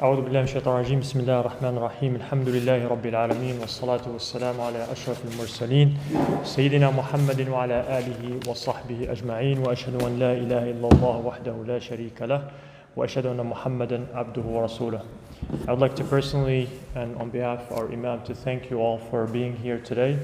أعوذ بالله من الشيطان الرجيم بسم الله الرحمن الرحيم الحمد لله رب العالمين والصلاة والسلام على أشرف المرسلين سيدنا محمد وعلى آله وصحبه أجمعين وأشهد أن لا إله إلا الله وحده لا شريك له وأشهد أن محمدا عبده ورسوله. I would like to personally and on behalf of our Imam to thank you all for being here today,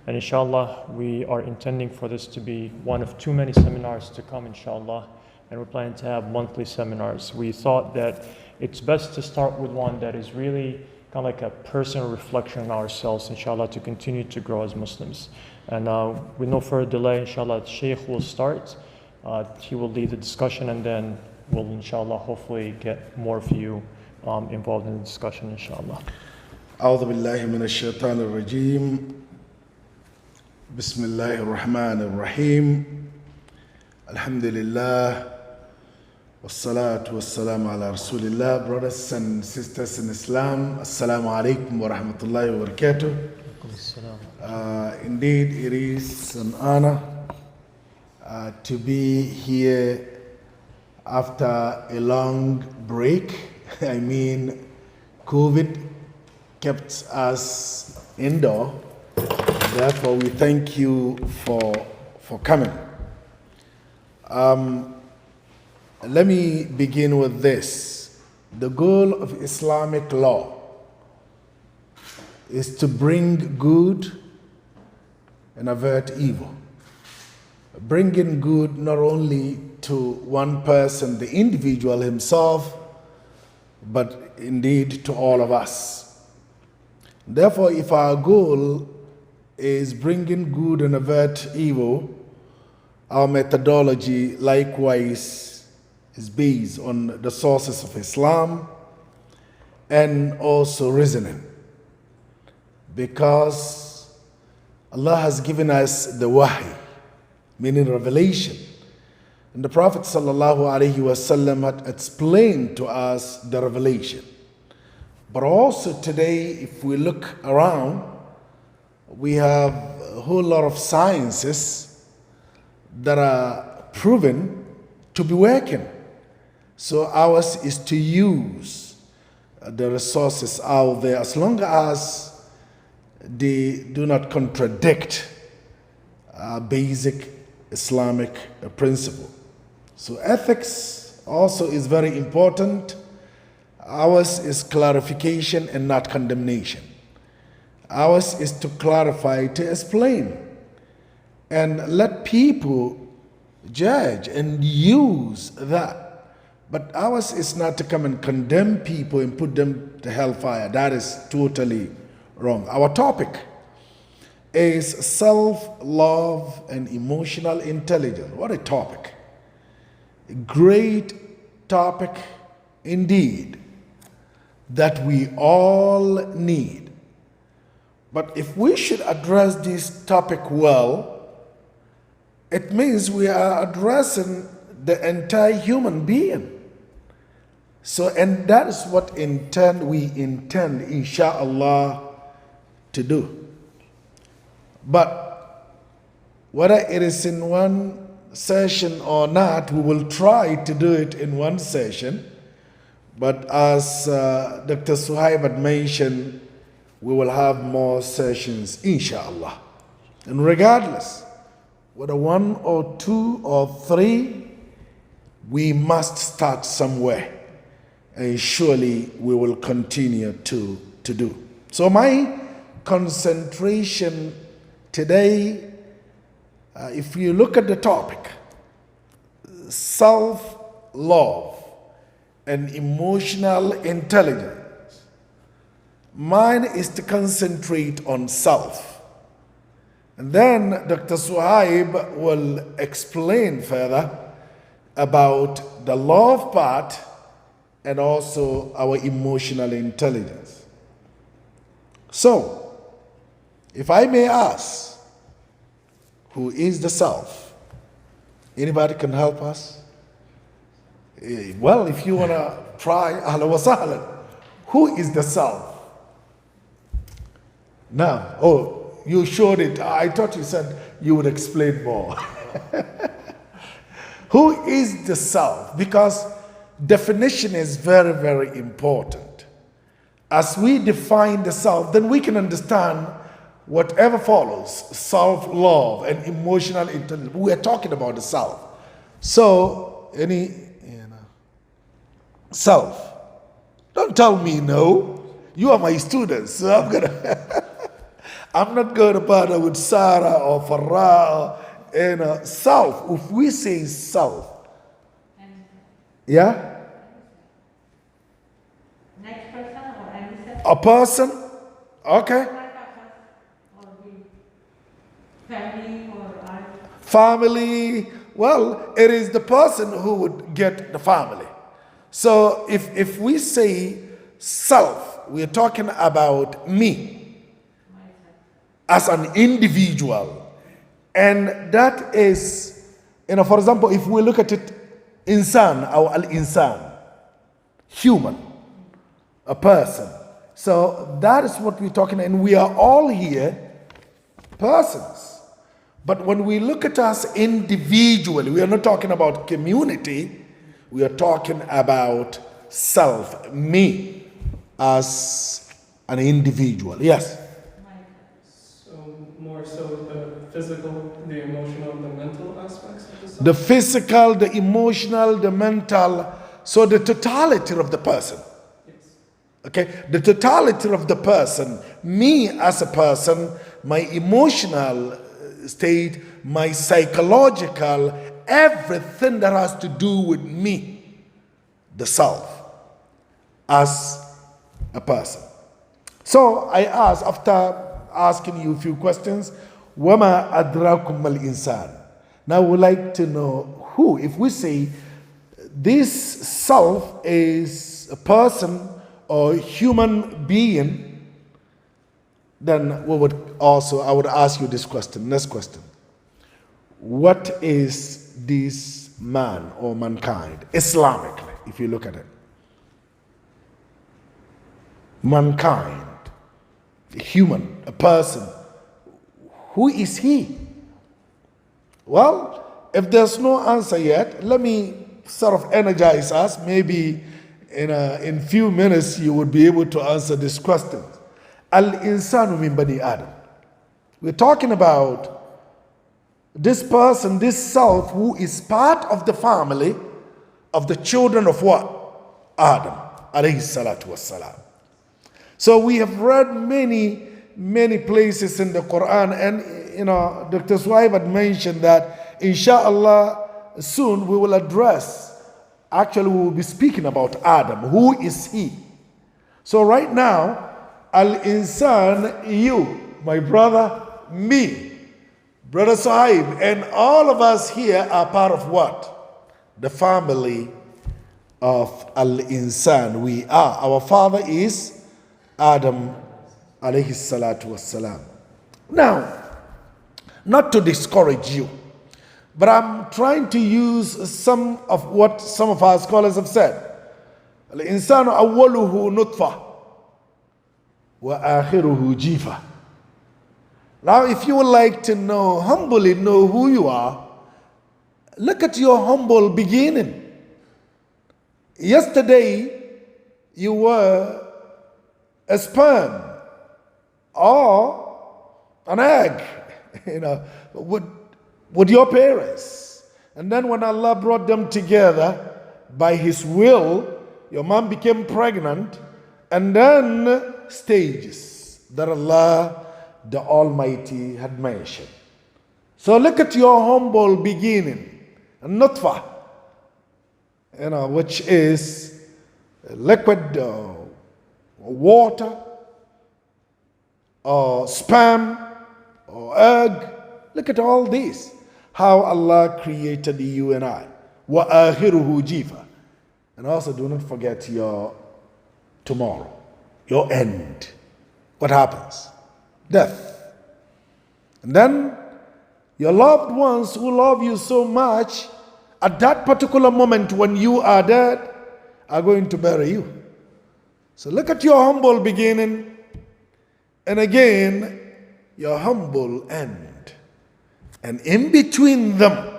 and inshallah we are intending for this to be one of too many seminars to come, inshallah, and we're planning to have monthly seminars. We thought that it's best to start with one that is really kind of like a personal reflection on ourselves, inshallah, to continue to grow as Muslims. And with no further delay, inshallah, the Shaykh will start. He will lead the discussion, and then we'll, inshallah, hopefully get more of you involved in the discussion, inshallah. أعوذ بالله من الشيطان الرجيم بسم الله الرحمن الرحيم الحمد لله والصلاة والسلام على رسول الله. Brothers and sisters in Islam, Assalamu alaikum wa rahmatullahi wa barakatuh. Indeed, it is an honor to be here after a long break. I mean, COVID kept us indoor. Therefore, we thank you for coming. Let me begin with this. The goal of Islamic law is to bring good and avert evil. Bringing good not only to one person, the individual himself, but indeed to all of us. Therefore, if our goal is bringing good and avert evil, our methodology likewise is based on the sources of Islam and also reasoning, because Allah has given us the wahy, meaning revelation, and the Prophet ﷺ had explained to us the revelation. But also today, if we look around, we have a whole lot of sciences that are proven to be working. So ours is to use the resources out there as long as they do not contradict basic Islamic principle. So ethics also is very important. Ours is clarification and not condemnation. Ours is to clarify, to explain, and let people judge and use that. But ours is not to come and condemn people and put them to hellfire. That is totally wrong. Our topic is self-love and emotional intelligence. What a topic. A great topic indeed that we all need. But if we should address this topic well, it means we are addressing the entire human being. So, and that is what we intend, insha'Allah, to do. But whether it is in one session or not, we will try to do it in one session. But as Dr. Suhaib had mentioned, we will have more sessions, insha'Allah. And regardless, whether one or two or three, we must start somewhere. And surely we will continue to do. So my concentration today, if you look at the topic, self-love and emotional intelligence, mine is to concentrate on self. And then Dr. Suhaib will explain further about the love part and also our emotional intelligence. So, if I may ask, who is the self? Anybody can help us? Well, if you want to try, ahlan wa sahlan. Who is the self? Now, oh, you showed it. I thought you said you would explain more. Who is the self? Because definition is very, very important. As we define the self, then we can understand whatever follows, self-love and emotional intelligence. We are talking about the self. So, self. Don't tell me no. You are my students, so I'm not going to bother with Sarah or Farah or, self. If we say self, yeah? Next person or any A person? Okay. family or Family. Well, it is the person who would get the family. So if we say self, we are talking about me as an individual. And that is, for example, if we look at it, insan or al-insan, human, a person. So that is what we're talking, and we are all here persons. But when we look at us individually, we are not talking about community, we are talking about self, me, as an individual. Yes? So more so the physical, the emotional, the mental aspects of the self? The physical, the emotional, the mental, so the totality of the person. Yes. Okay? The totality of the person, me as a person, my emotional state, my psychological, everything that has to do with me, the self, as a person. So I asked, after asking you a few questions, وَمَا أَدْرَاكُمْ الْإِنسَانِ. Now we would like to know who. If we say this self is a person or human being, then I would ask you this question, next question. What is this man or mankind, Islamically, if you look at it? Mankind, a human, a person, who is he? Well, if there's no answer yet, let me sort of energize us. Maybe in few minutes you would be able to answer this question. Al-insanu min bani Adam. We're talking about this person, this self, who is part of the family of the children of what? Adam, alayhi salatu wassalam. So we have read many places in the Quran, and Dr. Swaib had mentioned that inshallah soon we will we will be speaking about Adam. Who is he? So right now, Al-Insan, you, my brother, me, Brother Sahib, and all of us here are part of what? The family of Al-Insan. We are. Our father is Adam, alayhi salatu wassalam. Now, not to discourage you, but I'm trying to use some of what some of our scholars have said. Al-Insanu awwaluhu nutfa wa akhiruhu jifa. Now, if you would like to humbly know who you are, look at your humble beginning. Yesterday, you were a sperm or an egg, with your parents. And then when Allah brought them together by His will, your mom became pregnant, and then stages that Allah the Almighty had mentioned. So look at your humble beginning, nutfa, which is liquid water or sperm or egg. Look at all this. How Allah created you and I. Wa akhiruhu jifa. And also do not forget your tomorrow, your end. What happens? Death. And then your loved ones who love you so much, at that particular moment when you are dead, are going to bury you. So look at your humble beginning, and again, your humble end. And in between them,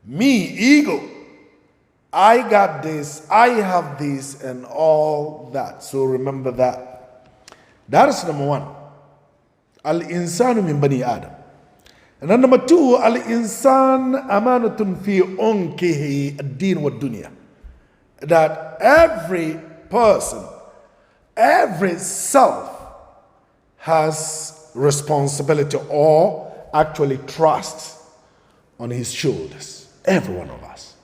me, ego, I got this, I have this, and all that. So remember that. That is number one. Al-insanu min bani Adam. And then number two, al-insan amanatun fi unkihi ad-din wa dunya. That every person, every self has responsibility or actually trust on his shoulders. Every one of us.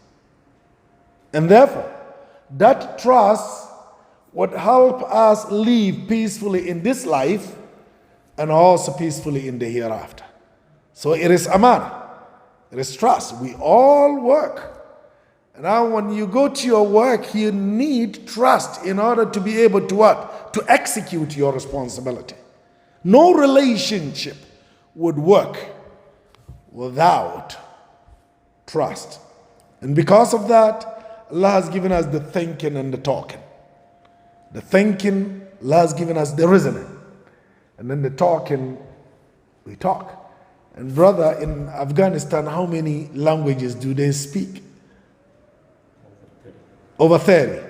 And therefore, that trust would help us live peacefully in this life and also peacefully in the hereafter. So it is amana. It is trust. We all work. Now when you go to your work, you need trust in order to be able to what? To execute your responsibility. No relationship would work without trust. And because of that, Allah has given us the thinking and the talking. The thinking, Allah has given us the reasoning. And then the talking, we talk. And brother, in Afghanistan, how many languages do they speak? Over 30.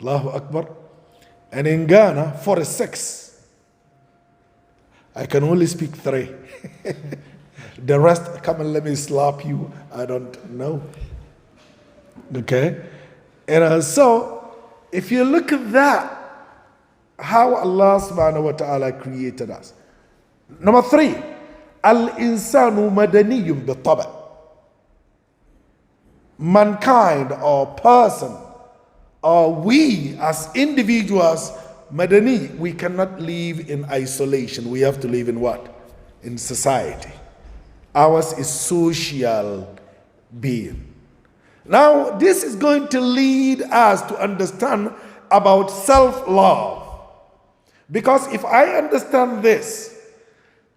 Allahu Akbar. And in Ghana, 46. I can only speak 3. The rest, come and let me slap you. I don't know. Okay? And so, if you look at that, how Allah subhanahu wa ta'ala created us. Number 3, al-insanu madaniyun bi-taba'. Mankind or person or we as individuals, madani, we cannot live in isolation. We have to live in what? In society. Ours is social being. Now, this is going to lead us to understand about self-love. Because if I understand this,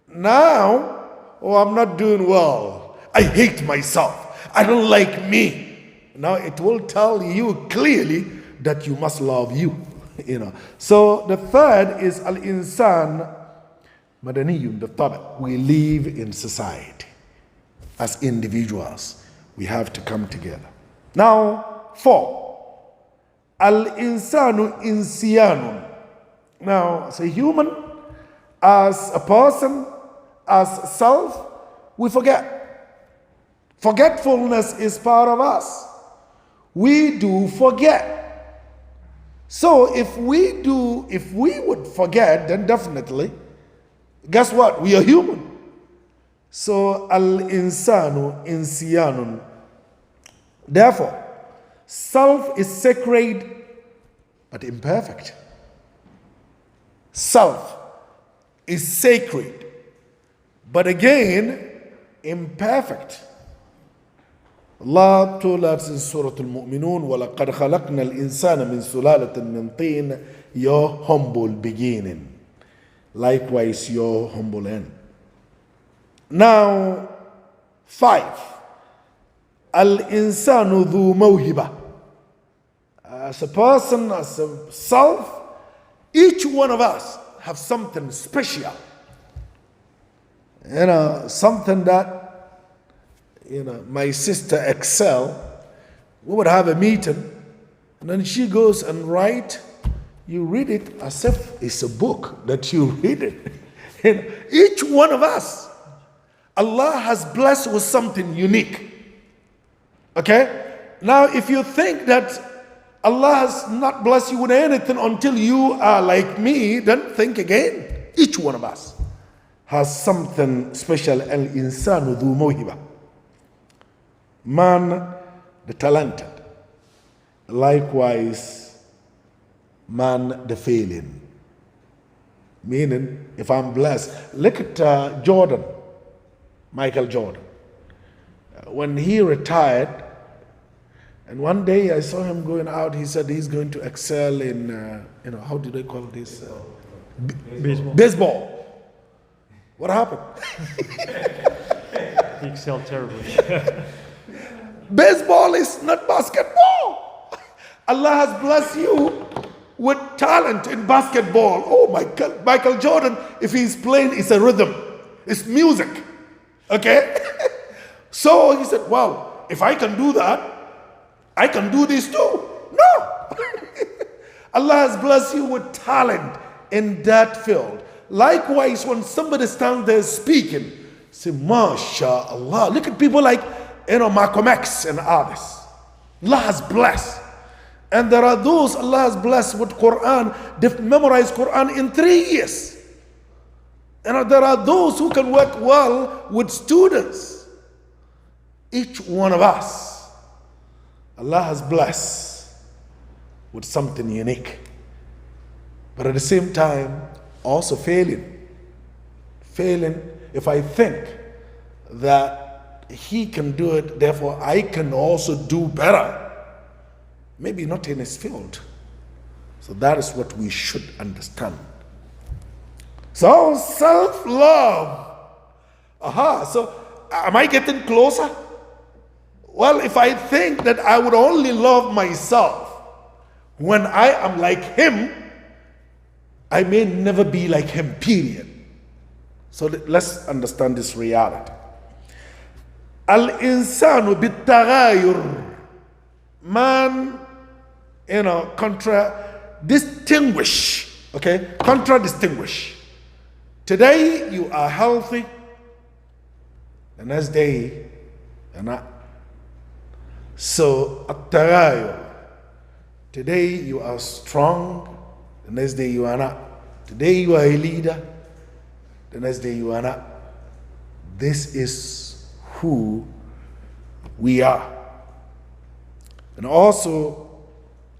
now, oh, I'm not doing well. I hate myself. I don't like me. Now, it will tell you clearly that you must love you. So, the third is al-insan madaniyun bi-taba'. We live in society. As individuals, we have to come together. Now, 4, al-insanu insiyanun. Now, as a human, as a person, as self, we forget. Forgetfulness is part of us. We do forget. So if we would forget, then definitely, guess what? We are human. So, al-insanu insiyanun. Therefore, self is sacred but imperfect. Self is sacred, but again, imperfect. Allah told us in Surah Al-Mu'minun, وَلَقَدْ خَلَقْنَا الْإِنسَانَ مِنْ سُلَالَةٍ مِنْ طِينٍ. Your humble beginning, likewise your humble end. Now, 5, al-insanu dhu mawhiba. As a person, as a self, each one of us have something special. Something that, my sister Excel, we would have a meeting, and then she goes and write. You read it as if it's a book that you read it. Each one of us, Allah has blessed with something unique. Okay? Now, if you think that Allah has not blessed you with anything until you are like me, then think again. Each one of us has something special. Al-insanu dhu mawhiba. Man, the talented. Likewise, man, the failing. Meaning, if I'm blessed, look at Jordan, Michael Jordan. When he retired, and one day I saw him going out, he said he's going to excel in, how do they call this? Baseball. What happened? He excelled terribly. Baseball is not basketball. Allah has blessed you with talent in basketball. Oh my God, Michael Jordan, if he's playing, it's a rhythm. It's music. Okay? So he said, well, if I can do that, I can do this too. No. Allah has blessed you with talent in that field. Likewise, when somebody stands there speaking, say, MashaAllah. Look at people like, Malcolm X and others. Allah has blessed. And there are those Allah has blessed with Quran. They've memorized Quran in 3 years. And there are those who can work well with students. Each one of us, Allah has blessed with something unique. But at the same time, also failing. Failing if I think that he can do it, therefore I can also do better. Maybe not in his field. So that is what we should understand. So self-love. So am I getting closer? Well, if I think that I would only love myself when I am like him, I may never be like him, period. So let's understand this reality. Al-insanu bit-taghayur. Man, distinguish. Okay? Contra-distinguish. Today you are healthy. The next day you're not. So, at-taghayur. Today you are strong. The next day you are not. Today you are a leader. The next day you are not. This is who we are. And also,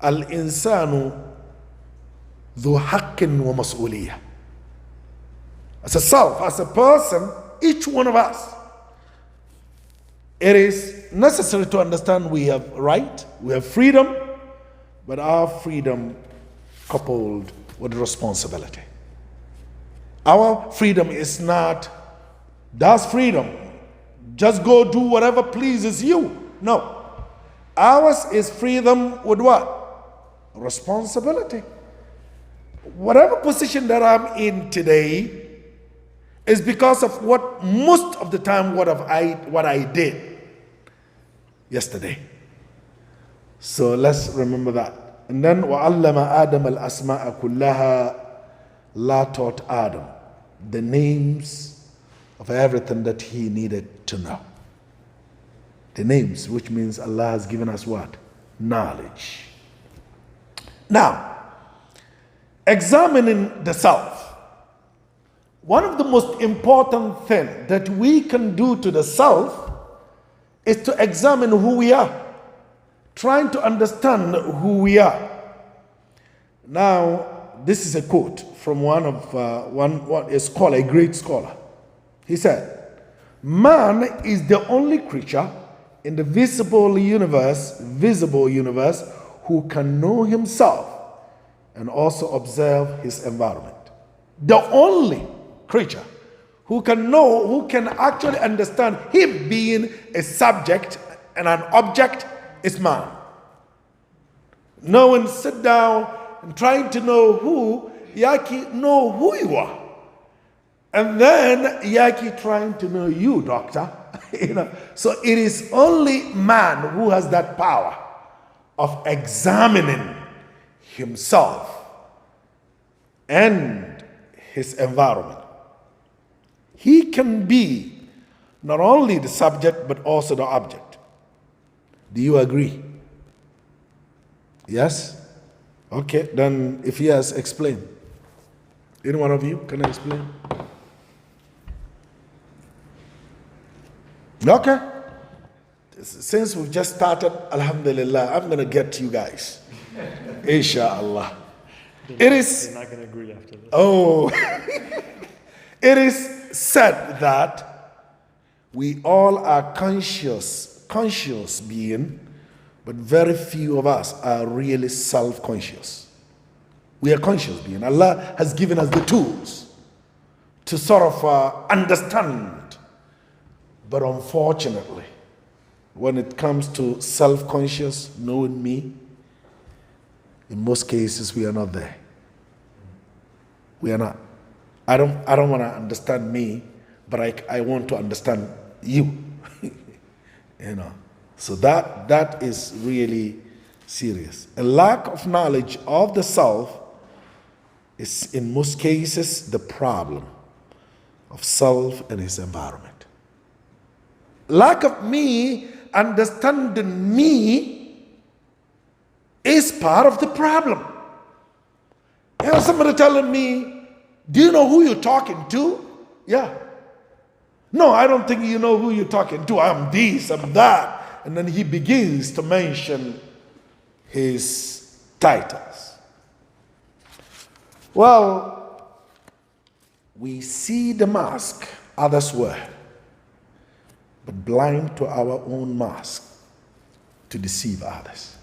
al-insanu dhu haqqin wa mas'uliyah. As a self, as a person, each one of us, it is necessary to understand we have right, we have freedom, but our freedom coupled with responsibility. Our freedom is not, that's freedom. Just go do whatever pleases you. No. Ours is freedom with what? Responsibility. Whatever position that I'm in today is because of what most of the time what I did yesterday. So let's remember that. And then وَعَلَّمَ آدَمَ الْأَسْمَاءَ كُلَّهَا. Allah taught Adam the names of everything that he needed to know. The names, which means Allah has given us what? Knowledge. Now, examining the self. One of the most important things that we can do to the self is to examine who we are. Trying to understand who we are. Now, this is a quote from one scholar, a great scholar. He said, "Man is the only creature in the visible universe, who can know himself and also observe his environment." The only creature who can know, who can actually understand him being a subject and an object is man. No one sit down and trying to know who, Yaki know who you are. And then Yaki trying to know you, doctor. So it is only man who has that power of examining himself and his environment. He can be not only the subject but also the object. Do you agree? Yes? Okay, then if yes, explain. Any one of you can explain? Okay. Since we've just started, alhamdulillah, I'm going to get to you guys. Inshallah. It is. They're not going to agree after this. Oh. It is said that we all are conscious being, but very few of us are really self-conscious. We are conscious being. Allah has given us the tools to sort of understand. But unfortunately, when it comes to self-conscious, knowing me, in most cases we are not there. We are not. I don't want to understand me, but I want to understand you. So that is really serious. A lack of knowledge of the self is in most cases the problem of self and his environment. Lack of me understanding me is part of the problem. You know, somebody telling me, do you know who you're talking to? Yeah. No, I don't think you know who you're talking to. I'm this, I'm that. And then he begins to mention his titles. Well, we see the mask others wear, but blind to our own mask to deceive others.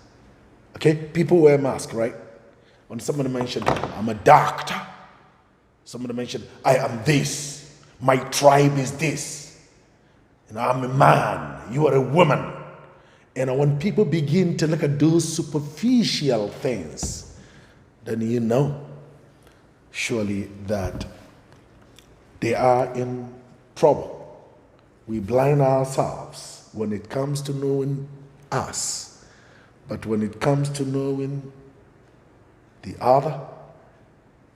Okay? People wear masks, right? When somebody mentioned, I'm a doctor. Somebody mentioned, I am this. My tribe is this. You know, I'm a man. You are a woman. And when people begin to look at those superficial things, then you know surely that they are in trouble. We blind ourselves when it comes to knowing us. But when it comes to knowing the other,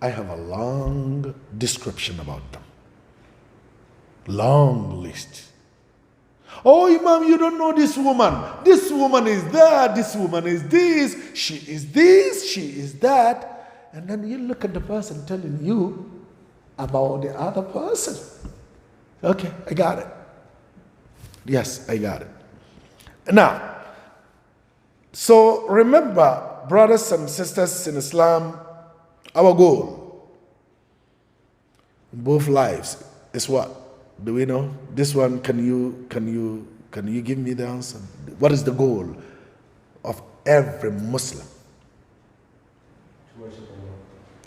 I have a long description about them. Long list. Oh, Imam, you don't know this woman. This woman is that. This woman is this. She is this. She is that. And then you look at the person telling you about the other person. Okay, I got it. Yes, I got it. Now, so remember, brothers and sisters in Islam, our goal in both lives is what? Do we know? This one, can you give me the answer? What is the goal of every Muslim?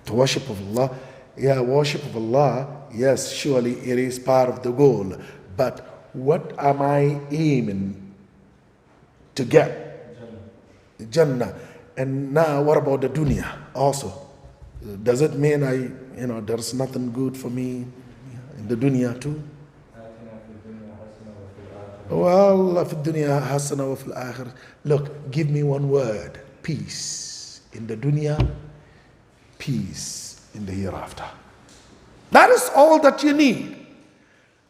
To worship Allah. Yeah, worship of Allah, yes, surely it is part of the goal. But what am I aiming to get? Jannah. And now what about the dunya also? Does it mean there's nothing good for me in the dunya too? Well, في الدنيا حسنة وفي الآخرة. Look, give me one word. Peace in the dunya, peace in the hereafter. That is all that you need.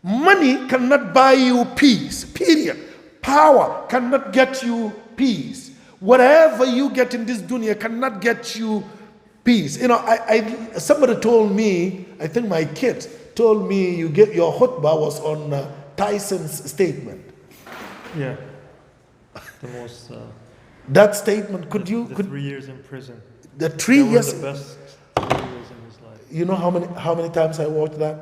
Money cannot buy you peace, period. Power cannot get you peace. Whatever you get in this dunya cannot get you peace. You know, somebody told me, I think my kid told me, your khutbah was on Tyson's statement. Yeah. The most. That statement, could 3 years in prison. The 3 years. The best 3 years in his life. You know how many times I watched that?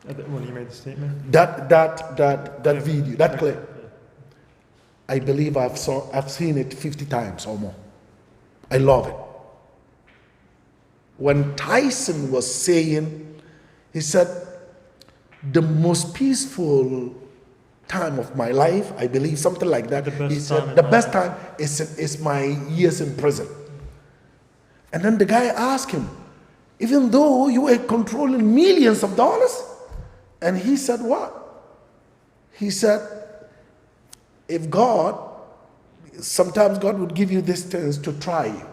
When he made the statement. That video, that clip. I believe I've seen it 50 times or more. I love it. When Tyson was saying, he said, the most peaceful time of my life, I believe, something like that. He said, the best time is my years in prison. And then the guy asked him, even though you were controlling millions of dollars? And he said, what? He said, if sometimes God would give you these things to try you.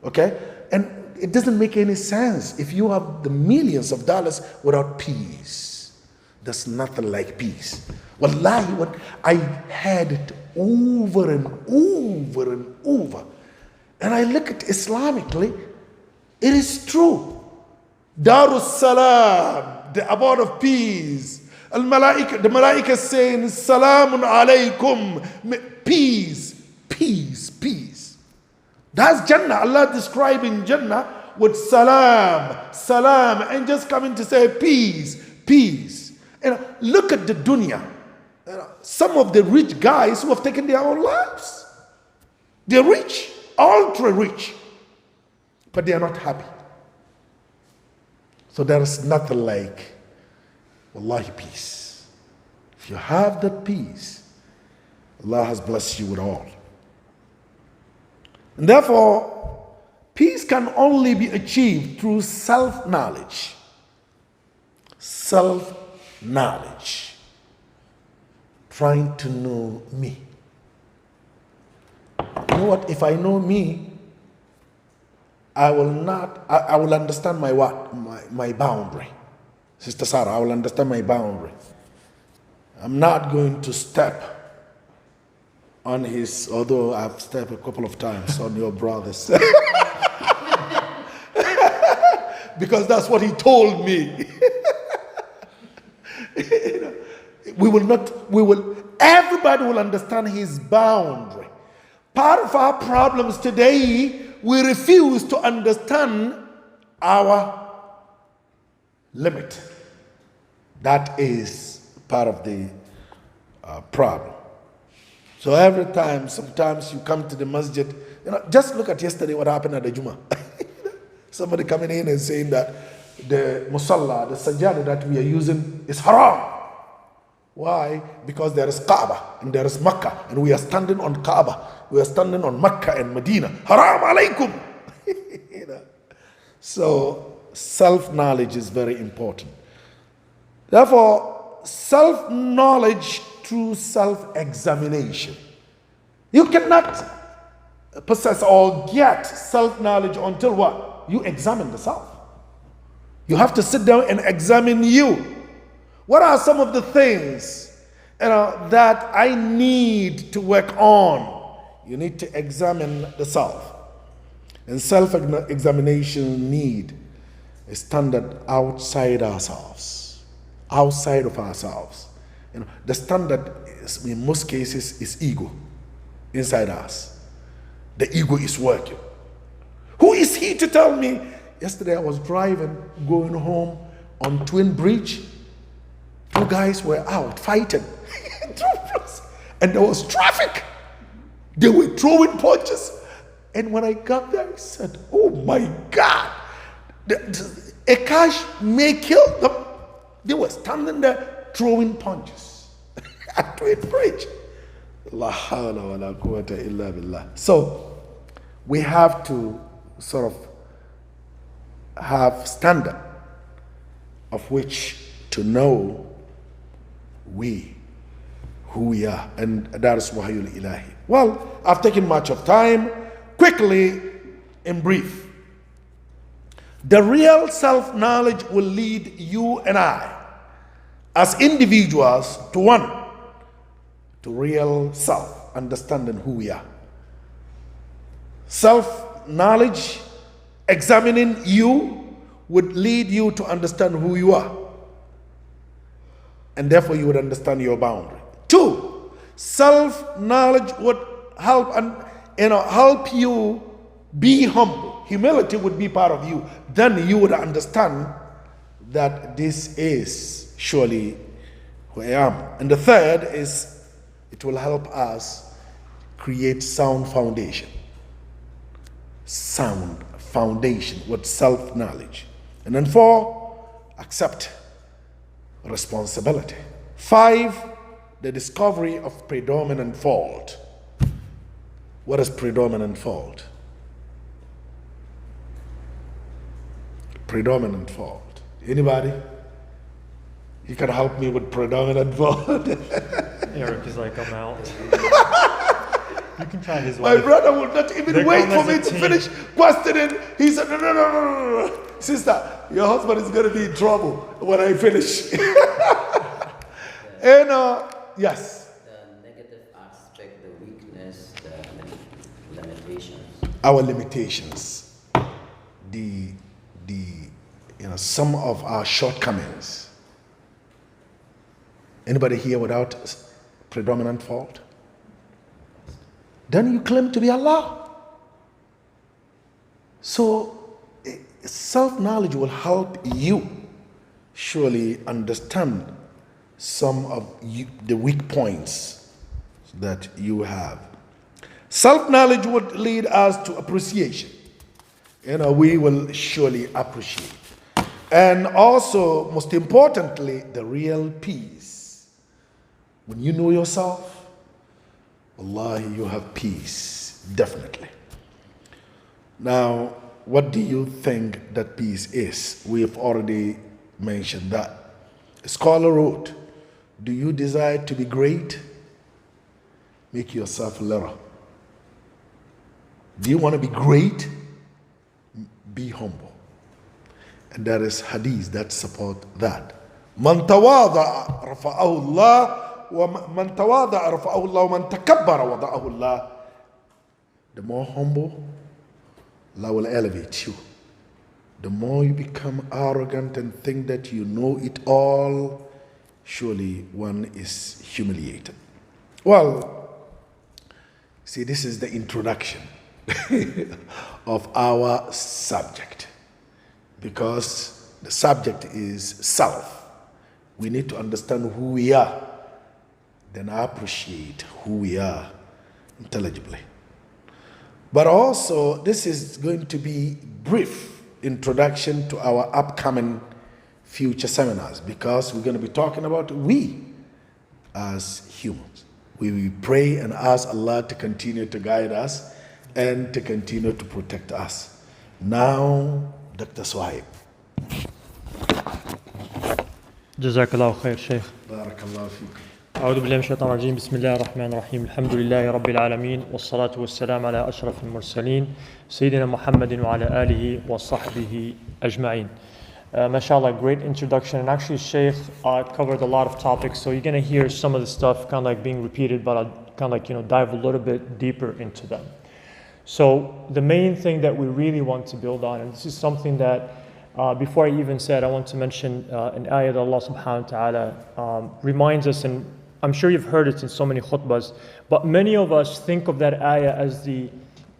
Okay? And it doesn't make any sense if you have the millions of dollars without peace. There's nothing like peace. Wallahi, what I had it over and over and over. And I look at Islamically, it is true. Darus Salam, the abode of peace. The Malaika saying, Salamun alaykum, peace, peace, peace. That's Jannah. Allah describing Jannah with salam, salam, and just coming to say peace, peace. And look at the dunya. Some of the rich guys who have taken their own lives. They're rich, ultra rich, but they are not happy. So there is nothing like, wallahi, peace. If you have that peace, Allah has blessed you with all. And therefore, peace can only be achieved through self-knowledge. Self-knowledge. trying to know me. You know what? If I know me, I will understand my what? My boundary. Sister Sarah, I will understand my boundary. I'm not going to step on his, although I've stepped a couple of times on your brothers. Because that's what he told me. Everybody will understand his boundary. Part of our problems today, we refuse to understand our limit. That is part of the problem. So every time, sometimes you come to the masjid, just look at yesterday what happened at the Jummah. Somebody coming in and saying that the musalla, the sajjada that we are using is haram. Why? Because there is Kaaba and there is Makkah, and we are standing on Kaaba, we are standing on Makkah and Medina. Haram alaykum. So self-knowledge is very important. Therefore, self-knowledge through self-examination. You cannot possess or get self-knowledge until what? You examine the self. You have to sit down and examine you. What are some of the things that I need to work on? You need to examine the self. And self-examination need a standard outside ourselves. Outside of ourselves. The standard is, in most cases, is ego inside us. The ego is working. Who is he to tell me? Yesterday I was driving, going home on Twin Bridge. Two guys were out fighting. And there was traffic. They were throwing punches. And when I got there, I said, oh my God. A car may kill them. They were standing there throwing punches at Twin Bridge. La hawla wa la quwwata illa billah. So we have to sort of have standard of which to know who we are, and that is Wahyul Ilahi. Well, I've taken much of time. Quickly, in brief, the real self-knowledge will lead you and I as individuals to one, to real self, understanding who we are. Self-knowledge, examining you, would lead you to understand who you are. And therefore you would understand your boundary. Two, self-knowledge would help help you be humble. Humility would be part of you. Then you would understand that this is surely who I am. And the third is it will help us create sound foundation. Sound foundation with self-knowledge. And then 4, accept responsibility. 5, the discovery of predominant fault. What is predominant fault? Predominant fault. Anybody? You can help me with predominant fault. Eric is like, I'm out. You can try his My wife. brother would not even wait for me to finish questioning. He said, no. Sister, your husband is going to be in trouble when I finish. And yes. The negative aspect, the weakness, the limitations. Our limitations, some of our shortcomings. Anybody here without predominant fault? Then you claim to be Allah. So self-knowledge will help you surely understand some of the weak points that you have. Self-knowledge would lead us to appreciation. We will surely appreciate. And also, most importantly, the real peace. When you know yourself, wallahi, you have peace, definitely. Now, what do you think that peace is? We have already mentioned that. A scholar wrote Do you desire to be great? Make yourself little. Do you want to be great? Be humble. And there is hadith that support that. Man tawada rafa'ahu Allah wa man tawada rafa'ahu Allah wa man takabbara wada'ahu Allah. The more humble, Allah will elevate you. The more you become arrogant and think that you know it all, surely one is humiliated. Well, see, this is the introduction of our subject, because the subject is self. We need to understand who we are, then appreciate who we are intelligibly. But also, this is going to be brief introduction to our upcoming future seminars, because we're going to be talking about we as humans. We pray and ask Allah to continue to guide us and to continue to protect us. Now, Dr. Suhaib. Jazakallahu khair, Shaykh. Barakallahu feekum. أعوذ بالله من الشيطان الرجيم بسم الله الرحمن الرحيم الحمد لله رب العالمين والصلاة والسلام على أشرف المرسلين سيدنا محمد وعلى آله وصحبه أجمعين. MashaAllah, great introduction, and actually Shaykh covered a lot of topics, so you're going to hear some of the stuff kind of like being repeated, but I'll kind of like dive a little bit deeper into them. So the main thing that we really want to build on, and this is something that before I even said, I want to mention an ayah that Allah subhanahu wa ta'ala reminds us, and I'm sure you've heard it in so many khutbahs, but many of us think of that ayah as the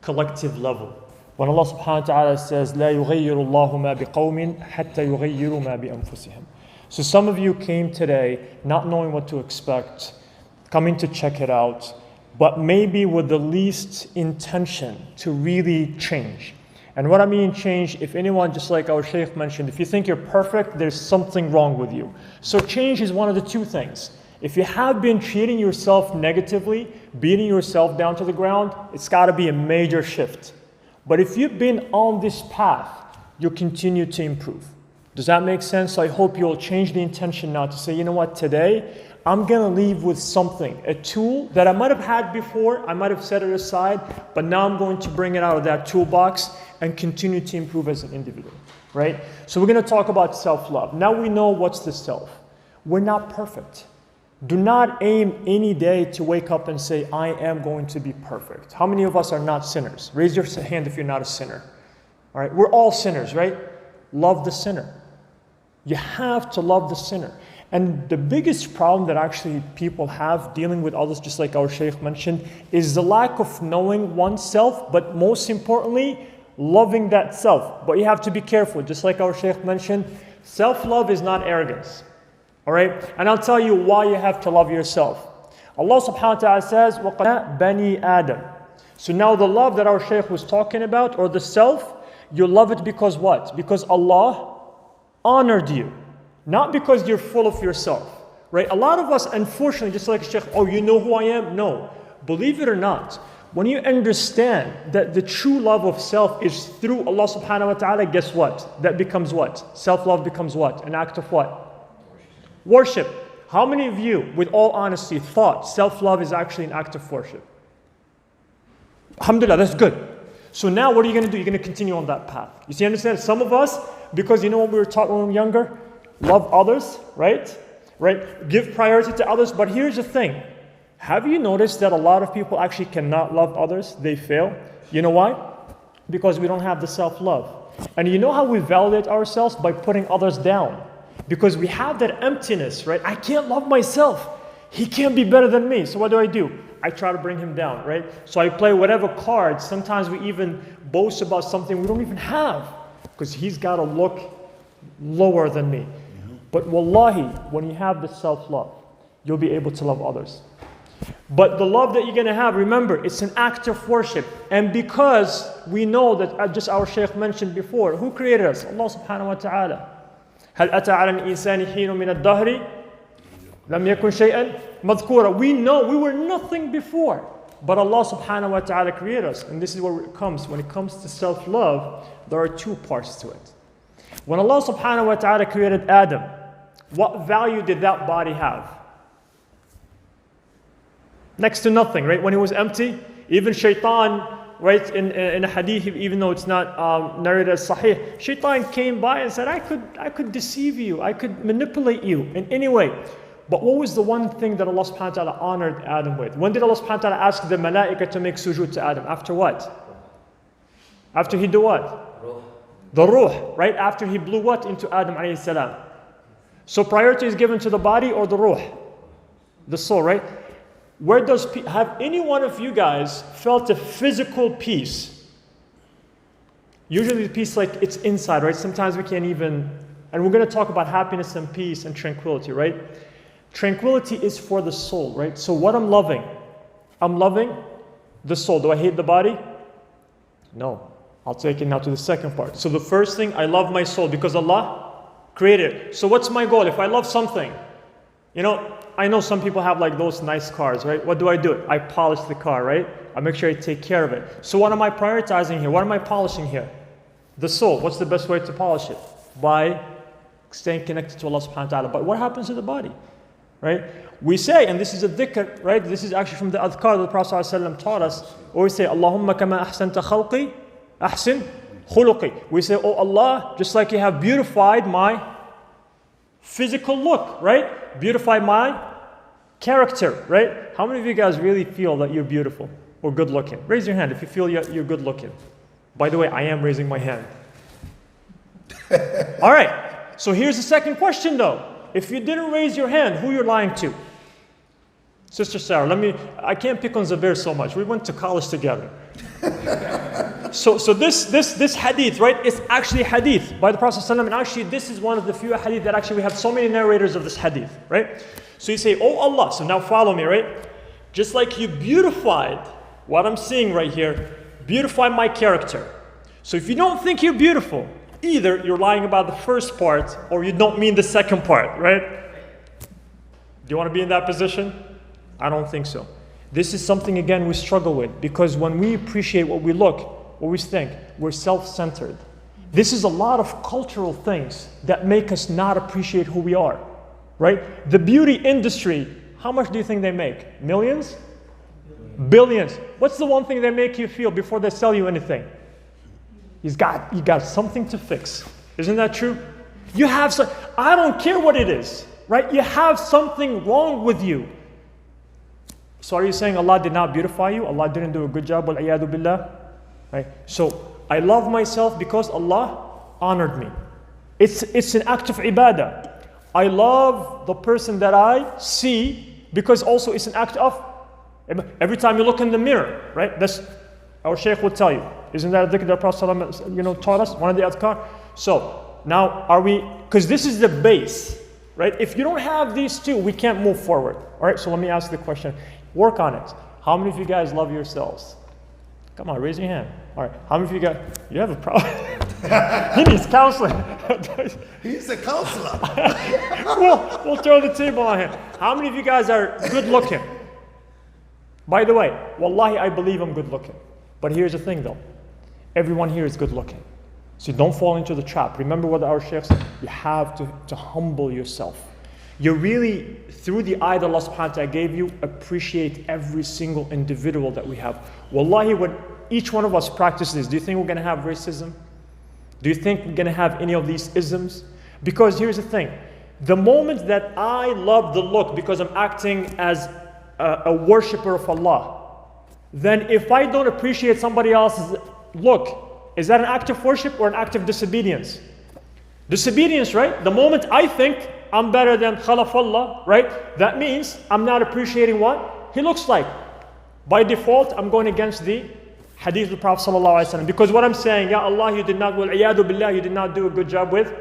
collective level. When Allah subhanahu wa ta'ala says, لا يغير الله ما بقوم حتى يغيروا ما بأنفسهم. So some of you came today not knowing what to expect, coming to check it out, but maybe with the least intention to really change. And what I mean change, if anyone, just like our Shaykh mentioned, if you think you're perfect, there's something wrong with you. So change is one of the two things. If you have been treating yourself negatively, beating yourself down to the ground, it's got to be a major shift. But if you've been on this path, you'll continue to improve. Does that make sense? So I hope you'll change the intention now to say, you know what, today, I'm going to leave with something, a tool that I might have had before, I might have set it aside, but now I'm going to bring it out of that toolbox and continue to improve as an individual, right? So we're going to talk about self-love. Now we know what's the self. We're not perfect. Do not aim any day to wake up and say, I am going to be perfect. How many of us are not sinners? Raise your hand if you're not a sinner. All right, we're all sinners, right? Love the sinner. You have to love the sinner. And the biggest problem that actually people have dealing with others, just like our Shaykh mentioned, is the lack of knowing oneself, but most importantly, loving that self. But you have to be careful, just like our Shaykh mentioned, self-love is not arrogance. All right? And I'll tell you why you have to love yourself. Allah subhanahu wa ta'ala says, وَقَدْ بَنِي Adam. So now the love that our Shaykh was talking about, or the self, you love it because what? Because Allah honored you. Not because you're full of yourself. Right? A lot of us, unfortunately, just like Shaykh, oh, you know who I am? No. Believe it or not, when you understand that the true love of self is through Allah subhanahu wa ta'ala, guess what? That becomes what? Self-love becomes what? An act of what? Worship. How many of you, with all honesty, thought self-love is actually an act of worship? Alhamdulillah, that's good. So now what are you going to do? You're going to continue on that path. You see, understand? Some of us, because you know what we were taught when we were younger? Love others, right? Right? Give priority to others. But here's the thing. Have you noticed that a lot of people actually cannot love others? They fail. You know why? Because we don't have the self-love. And you know how we validate ourselves? By putting others down. Because we have that emptiness, right? I can't love myself. He can't be better than me. So what do? I try to bring him down, right? So I play whatever cards. Sometimes we even boast about something we don't even have. Because he's got to look lower than me. But wallahi, when you have the self-love, you'll be able to love others. But the love that you're going to have, remember, it's an act of worship. And because we know that, just our Shaykh mentioned before, who created us? Allah subhanahu wa ta'ala. هل أتى على الإنسان حين من الدهر لم يكن شيئا مذكورا. We know we were nothing before, but Allah subhanahu wa ta'ala created us. And this is where it comes. When it comes to self-love, there are two parts to it. When Allah subhanahu wa ta'ala created Adam, what value did that body have? Next to nothing, right? When he was empty, even shaitan, right, in a hadith, even though it's not narrated as sahih, shaitan came by and said, I could deceive you, I could manipulate you in any way. But what was the one thing that Allah subhanahu wa ta'ala honored Adam with? When did Allah subhanahu wa ta'ala ask the malaika to make sujood to Adam? After what? After he did what? Ruh. The ruh, right? After he blew what into Adam alayhi salam? So priority is given to the body or the ruh? The soul, right? Where does, have any one of you guys felt a physical peace? Usually the peace, like, it's inside, right? Sometimes we can't even, and we're going to talk about happiness and peace and tranquility, right? Tranquility is for the soul, right? So what I'm loving the soul. Do I hate the body? No. I'll take it now to the second part. So the first thing, I love my soul because Allah created it. So what's my goal? If I love something, you know, I know some people have like those nice cars, right? What do? I polish the car, right? I make sure I take care of it. So what am I prioritizing here? What am I polishing here? The soul. What's the best way to polish it? By staying connected to Allah subhanahu wa ta'ala. But what happens to the body? Right? We say, and this is a dhikr, right? This is actually from the adhkar that the Prophet ﷺ taught us. Or we say, Allahumma kama ahsanta khalqi, ahsin khuluqi. We say, oh Allah, just like you have beautified my physical look, right? Beautify my character, right? How many of you guys really feel that you're beautiful or good looking? Raise your hand if you feel you're good looking. By the way, I am raising my hand. All right. So here's the second question though. If you didn't raise your hand, who you're lying to? Sister Sarah, I can't pick on Zabir so much. We went to college together. So this hadith, right, is actually hadith by the Prophet ﷺ, and actually this is one of the few hadith that actually we have so many narrators of this hadith, right? So you say, oh Allah, so now follow me, right? Just like you beautified what I'm seeing right here, beautify my character. So if you don't think you're beautiful, either you're lying about the first part or you don't mean the second part, right? Do you want to be in that position? I don't think so. This is something, again, we struggle with because when we appreciate what we look, what we think, we're self-centered. This is a lot of cultural things that make us not appreciate who we are, right? The beauty industry, how much do you think they make? Millions? Billions. What's the one thing they make you feel before they sell you anything? You got something to fix. Isn't that true? You have some, I don't care what it is, right? You have something wrong with you. So are you saying Allah did not beautify you? Allah didn't do a good job? Wal-iyadu billah? Right? So I love myself because Allah honored me. It's an act of ibadah. I love the person that I see because also it's an act of, every time you look in the mirror, right? That's, our Shaykh would tell you. Isn't that a dhikr that the Prophet ﷺ, taught us? One of the adhkar? So now are we, because this is the base, right? If you don't have these two, we can't move forward. All right, so let me ask the question. Work on it. How many of you guys love yourselves? Come on, raise your hand. All right, how many of you guys, you have a problem? He needs counseling. He's a counselor. We'll throw the table on him. How many of you guys are good looking? By the way, wallahi, I believe I'm good looking. But here's the thing though. Everyone here is good looking. So don't fall into the trap. Remember what our Shaykh said. You have to humble yourself. You really, through the eye that Allah subhanahu wa ta'ala gave you, appreciate every single individual that we have. Wallahi, when each one of us practices this, do you think we're going to have racism? Do you think we're going to have any of these isms? Because here's the thing. The moment that I love the look because I'm acting as a worshipper of Allah, then if I don't appreciate somebody else's look, is that an act of worship or an act of disobedience? Disobedience, right? The moment I think I'm better than Khalafallah, right? That means I'm not appreciating what he looks like. By default, I'm going against the hadith of the Prophet ﷺ. Because what I'm saying, Ya Allah, you did not, wal-iyadu billah, you did not do a good job with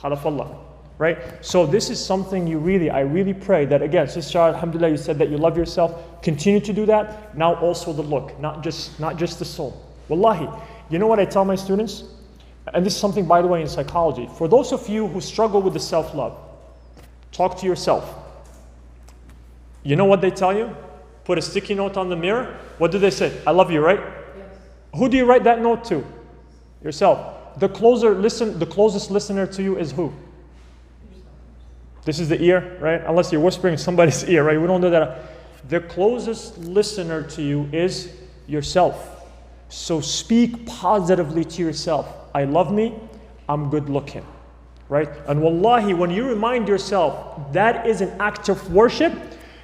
Khalafallah, right? So this is something I really pray that, again, Sister, alhamdulillah, you said that you love yourself. Continue to do that. Now also the look, not just the soul. Wallahi, you know what I tell my students? And this is something, by the way, in psychology. For those of you who struggle with the self-love, talk to yourself. You know what they tell you? Put a sticky note on the mirror. What do they say? I love you, right? Yes. Who do you write that note to? Yourself. The closest listener to you is who? This is the ear, right? Unless you're whispering in somebody's ear, right? We don't do that. the closest listener to you is yourself. So speak positively to yourself. I love me, I'm good looking, right? And wallahi, when you remind yourself that is an act of worship,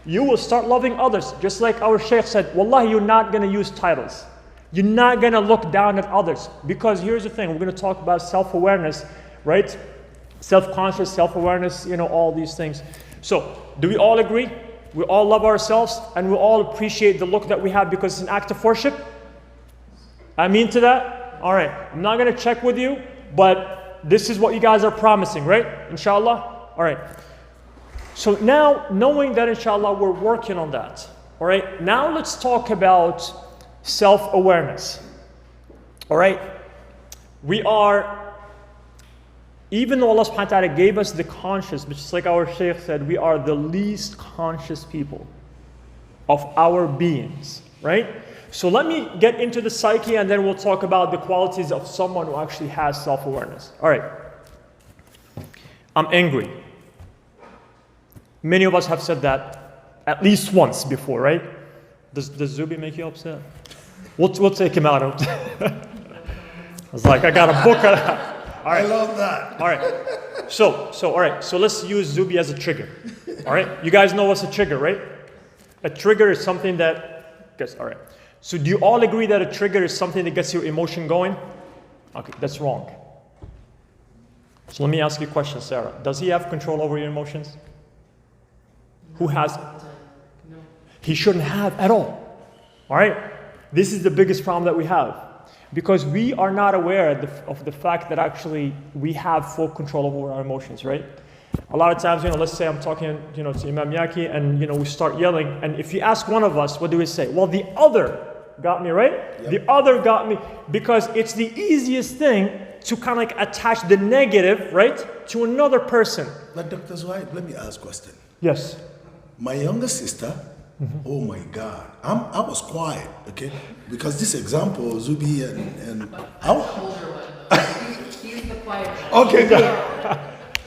you will start loving others. Just like our Shaykh said, wallahi, you're not going to use titles. You're not going to look down at others. Because here's the thing, we're going to talk about self-awareness, right? Self-conscious, self-awareness, all these things. So, do we all agree? We all love ourselves and we all appreciate the look that we have because it's an act of worship? I mean to that? All right. I'm not going to check with you, but this is what you guys are promising, right? Inshallah? All right. So now, knowing that inshallah we're working on that, all right? Now let's talk about self-awareness, all right? We are, even though Allah subhanahu wa ta'ala gave us the conscious, but just like our Shaykh said, we are the least conscious people of our beings, right? So let me get into the psyche and then we'll talk about the qualities of someone who actually has self-awareness. All right. I'm angry. Many of us have said that at least once before, right? Does Zubi make you upset? We'll take him out. I was like, I got a book. All right. I love that. All right. So all right. So let's use Zubi as a trigger. All right. You guys know what's a trigger, right? A trigger is something that gets, all right. So do you all agree that a trigger is something that gets your emotion going? Okay, that's wrong. So let me ask you a question, Sarah. Does he have control over your emotions? Who has? No. He shouldn't have at all. All right? This is the biggest problem that we have. Because we are not aware of the fact that actually we have full control over our emotions, right? A lot of times, let's say I'm talking, to Imam Yaki and, we start yelling. And if you ask one of us, what do we say? Well, the other got me, right? Yep. The other got me. Because it's the easiest thing to kind of like attach the negative, right, to another person. But Dr. Zuhair, let me ask a question. Yes. My younger sister, oh my God, I was quiet, okay? Because this example, Zubi and I'm the older one. He's the quiet one. okay, good.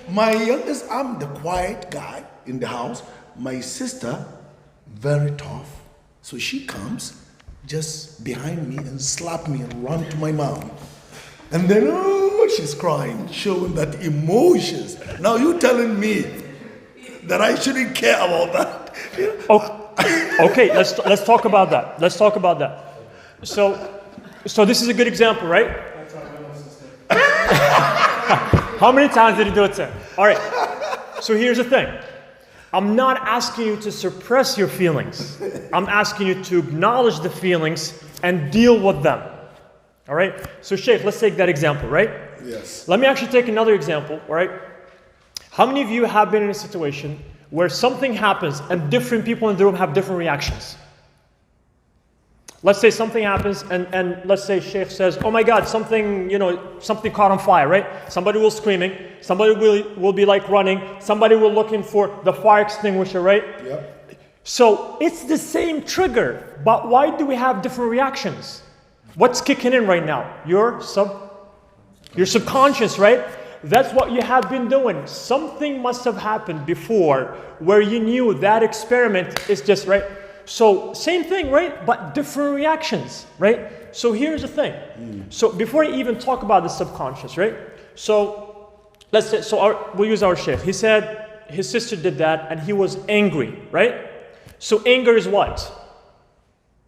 My youngest, I'm the quiet guy in the house. My sister, very tough. So she comes just behind me and slap me and run to my mom. And then, she's crying, showing that emotions. Now you telling me that I shouldn't care about that. Okay, let's talk about that. Let's talk about that. So this is a good example, right? That's not my little sister. How many times did he do it to him? All right. So here's the thing. I'm not asking you to suppress your feelings. I'm asking you to acknowledge the feelings and deal with them. All right? So Sheikh, let's take that example, right? Yes. Let me actually take another example, all right? How many of you have been in a situation where something happens and different people in the room have different reactions? Let's say something happens and let's say Sheikh says, oh my God, something caught on fire, right? Somebody will screaming, somebody will be like running, somebody will looking for the fire extinguisher, right? Yep. So it's the same trigger, but why do we have different reactions? What's kicking in right now? Your subconscious, right? That's what you have been doing. Something must have happened before where you knew that experiment is just, right? So same thing, right? But different reactions, right? So here's the thing. So before I even talk about the subconscious, right? So let's say, we'll use our Sheikh. He said his sister did that and he was angry, right? So anger is what?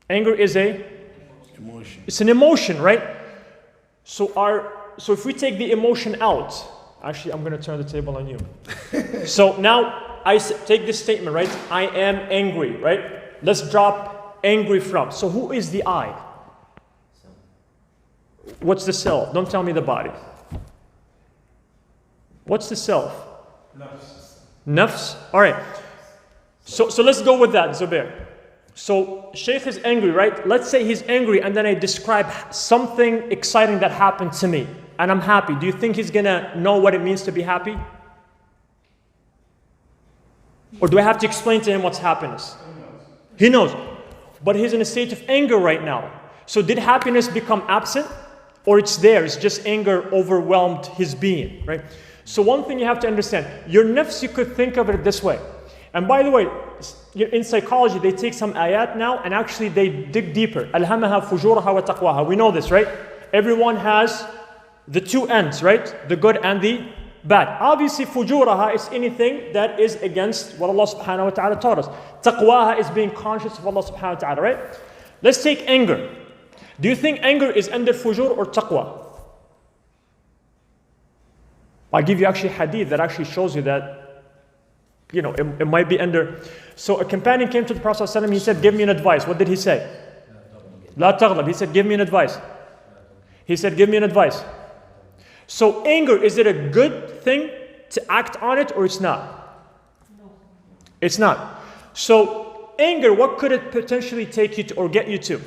Anger is Emotion. It's an emotion, right? So if we take the emotion out, actually I'm going to turn the table on you. So now I take this statement, right? I am angry, right? Let's drop angry from. So who is the I? What's the self? Don't tell me the body. What's the self? Nafs. All right. So let's go with that, Zubair. So Sheikh is angry, right? Let's say he's angry and then I describe something exciting that happened to me and I'm happy. Do you think he's going to know what it means to be happy? Or do I have to explain to him what's happiness? He knows. But he's in a state of anger right now. So did happiness become absent? Or it's there, it's just anger overwhelmed his being, right? So one thing you have to understand, your nafs, you could think of it this way. And by the way, in psychology, they take some ayat now and actually they dig deeper. أَلْهَمَهَا فُجُورَهَا وَتَقْوَاهَا. We know this, right? Everyone has the two ends, right? The good and the bad. Obviously, fujuraha is anything that is against what Allah subhanahu wa ta'ala taught us. Taqwaha is being conscious of Allah subhanahu wa ta'ala, right? Let's take anger. Do you think anger is under fujur or taqwa? I'll give you actually hadith that actually shows you that, it might be under. So a companion came to the Prophet ﷺ, he said, give me an advice. What did he say? La taghlab. He said, give me an advice. He said, give me an advice. So anger, is it a good thing to act on it or it's not? No. It's not. So anger, what could it potentially take you to or get you to?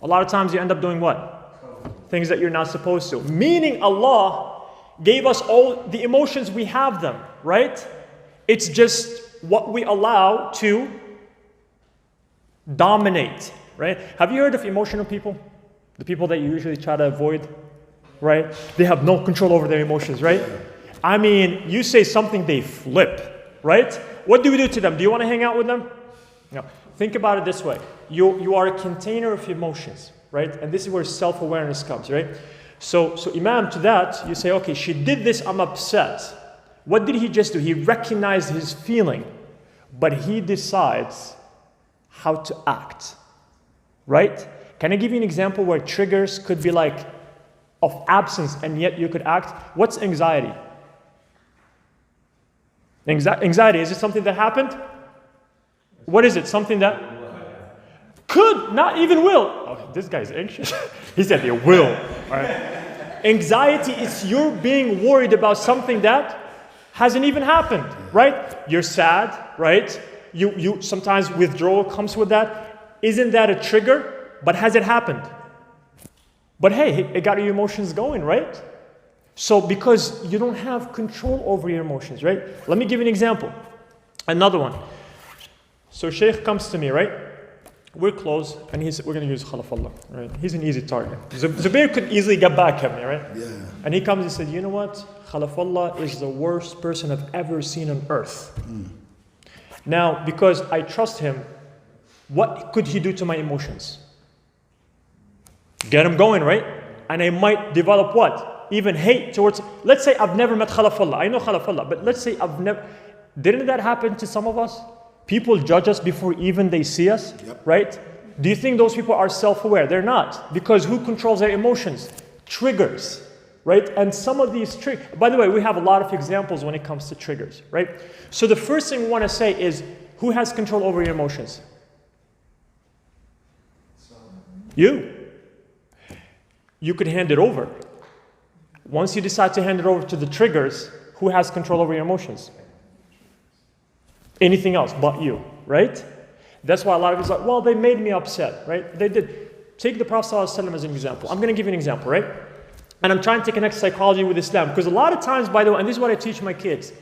A lot of times you end up doing what? Things that you're not supposed to. Meaning Allah gave us all the emotions, we have them, right? It's just what we allow to dominate, right? Have you heard of emotional people? The people that you usually try to avoid? Right? They have no control over their emotions, right? I mean, you say something, they flip, right? What do we do to them? Do you want to hang out with them? No. Think about it this way. You are a container of emotions, right? And this is where self-awareness comes, right? So Imam, to that, you say, okay, she did this, I'm upset. What did he just do? He recognized his feeling, but he decides how to act, right? Can I give you an example where triggers could be like, of absence and yet you could act? What's anxiety? Anxiety, is it something that happened? What is it? Something that could, not even will. Oh, this guy's anxious. He said it will. All right. Anxiety is you being worried about something that hasn't even happened, right? You're sad, right? You sometimes withdrawal comes with that. Isn't that a trigger? But has it happened? But hey, it got your emotions going, right? So because you don't have control over your emotions, right? Let me give you an example. Another one. So Shaykh comes to me, right? We're close, and we're going to use Khalafallah, right? He's an easy target. Zubair could easily get back at me, right? Yeah. And he comes and said, you know what? Khalafallah is the worst person I've ever seen on earth. Now, because I trust him, what could he do to my emotions? Get him going, right? And I might develop what? Even hate towards, let's say I've never met Khalafallah. I know Khalafallah, but let's say I've never, didn't that happen to some of us? People judge us before even they see us, right? Do you think those people are self-aware? They're not. Because who controls their emotions? Triggers, right? And some of these triggers, by the way, we have a lot of examples when it comes to triggers, right? So the first thing we want to say is, who has control over your emotions? You. You could hand it over. Once you decide to hand it over to the triggers, who has control over your emotions? Anything else but you, right? That's why a lot of people are like, well, they made me upset, right? They did. Take the Prophet ﷺ as an example. I'm going to give you an example, right? And I'm trying to connect psychology with Islam. Because a lot of times, by the way, and this is what I teach my kids,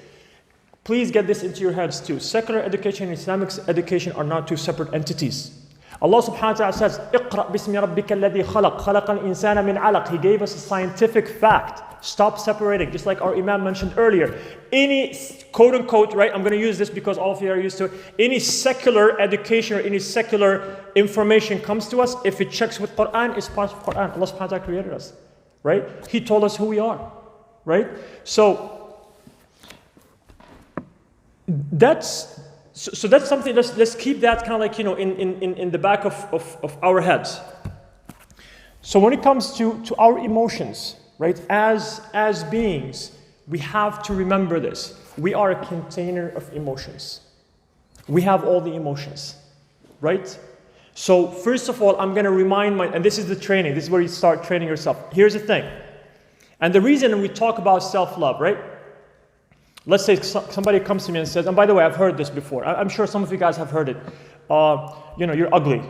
please get this into your heads too. Secular education and Islamic education are not two separate entities. Allah subhanahu wa ta'ala says, اقرأ بسم ربك الذي خلق خلق الإنسان من علق. He gave us a scientific fact. Stop separating, just like our Imam mentioned earlier. Any quote unquote, right, I'm going to use this because all of you are used to it. Any secular education or any secular information comes to us, if it checks with Quran, it's part of Quran. Allah subhanahu wa ta'ala created us, right? He told us who we are, right? So that's something, let's keep that kind of like, in the back of our heads. So when it comes to our emotions, right, as beings, we have to remember this. We are a container of emotions. We have all the emotions, right? So first of all, I'm going to remind and this is the training. This is where you start training yourself. Here's the thing. And the reason we talk about self-love, right? Let's say somebody comes to me and says, and by the way, I've heard this before. I'm sure some of you guys have heard it. You're ugly.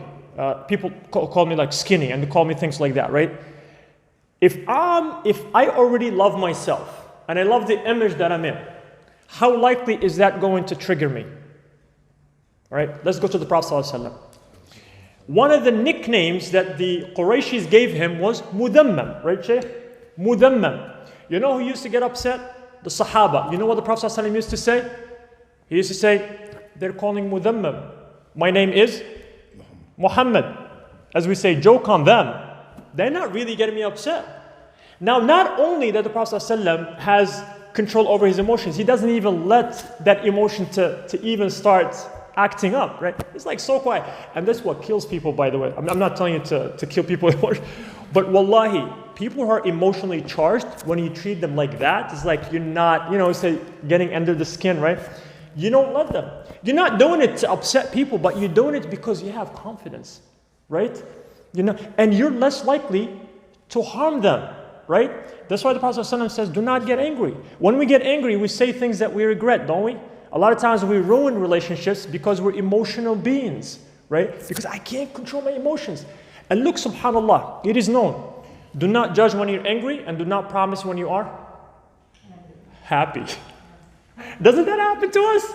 People call me like skinny, and they call me things like that, right? If I already love myself, and I love the image that I'm in, how likely is that going to trigger me? All right, let's go to the Prophet ﷺ. One of the nicknames that the Qurayshis gave him was Mudammam, right, Shaykh? Mudammam. You know who used to get upset? The Sahaba. You know what the Prophet ﷺ used to say? He used to say, they're calling Mudammam. My name is Muhammad. As we say, joke on them. They're not really getting me upset. Now, not only that the Prophet ﷺ has control over his emotions, he doesn't even let that emotion to even start acting up, right? It's like so quiet. And that's what kills people, by the way. I'm not telling you to kill people, but wallahi, people who are emotionally charged, when you treat them like that, it's like you're not, say getting under the skin, right? You don't let them. You're not doing it to upset people, but you're doing it because you have confidence, right? And you're less likely to harm them, right? That's why the Prophet ﷺ says, do not get angry. When we get angry, we say things that we regret, don't we? A lot of times we ruin relationships because we're emotional beings, right? Because I can't control my emotions. And look, subhanAllah, it is known. Do not judge when you're angry and do not promise when you are happy. Doesn't that happen to us?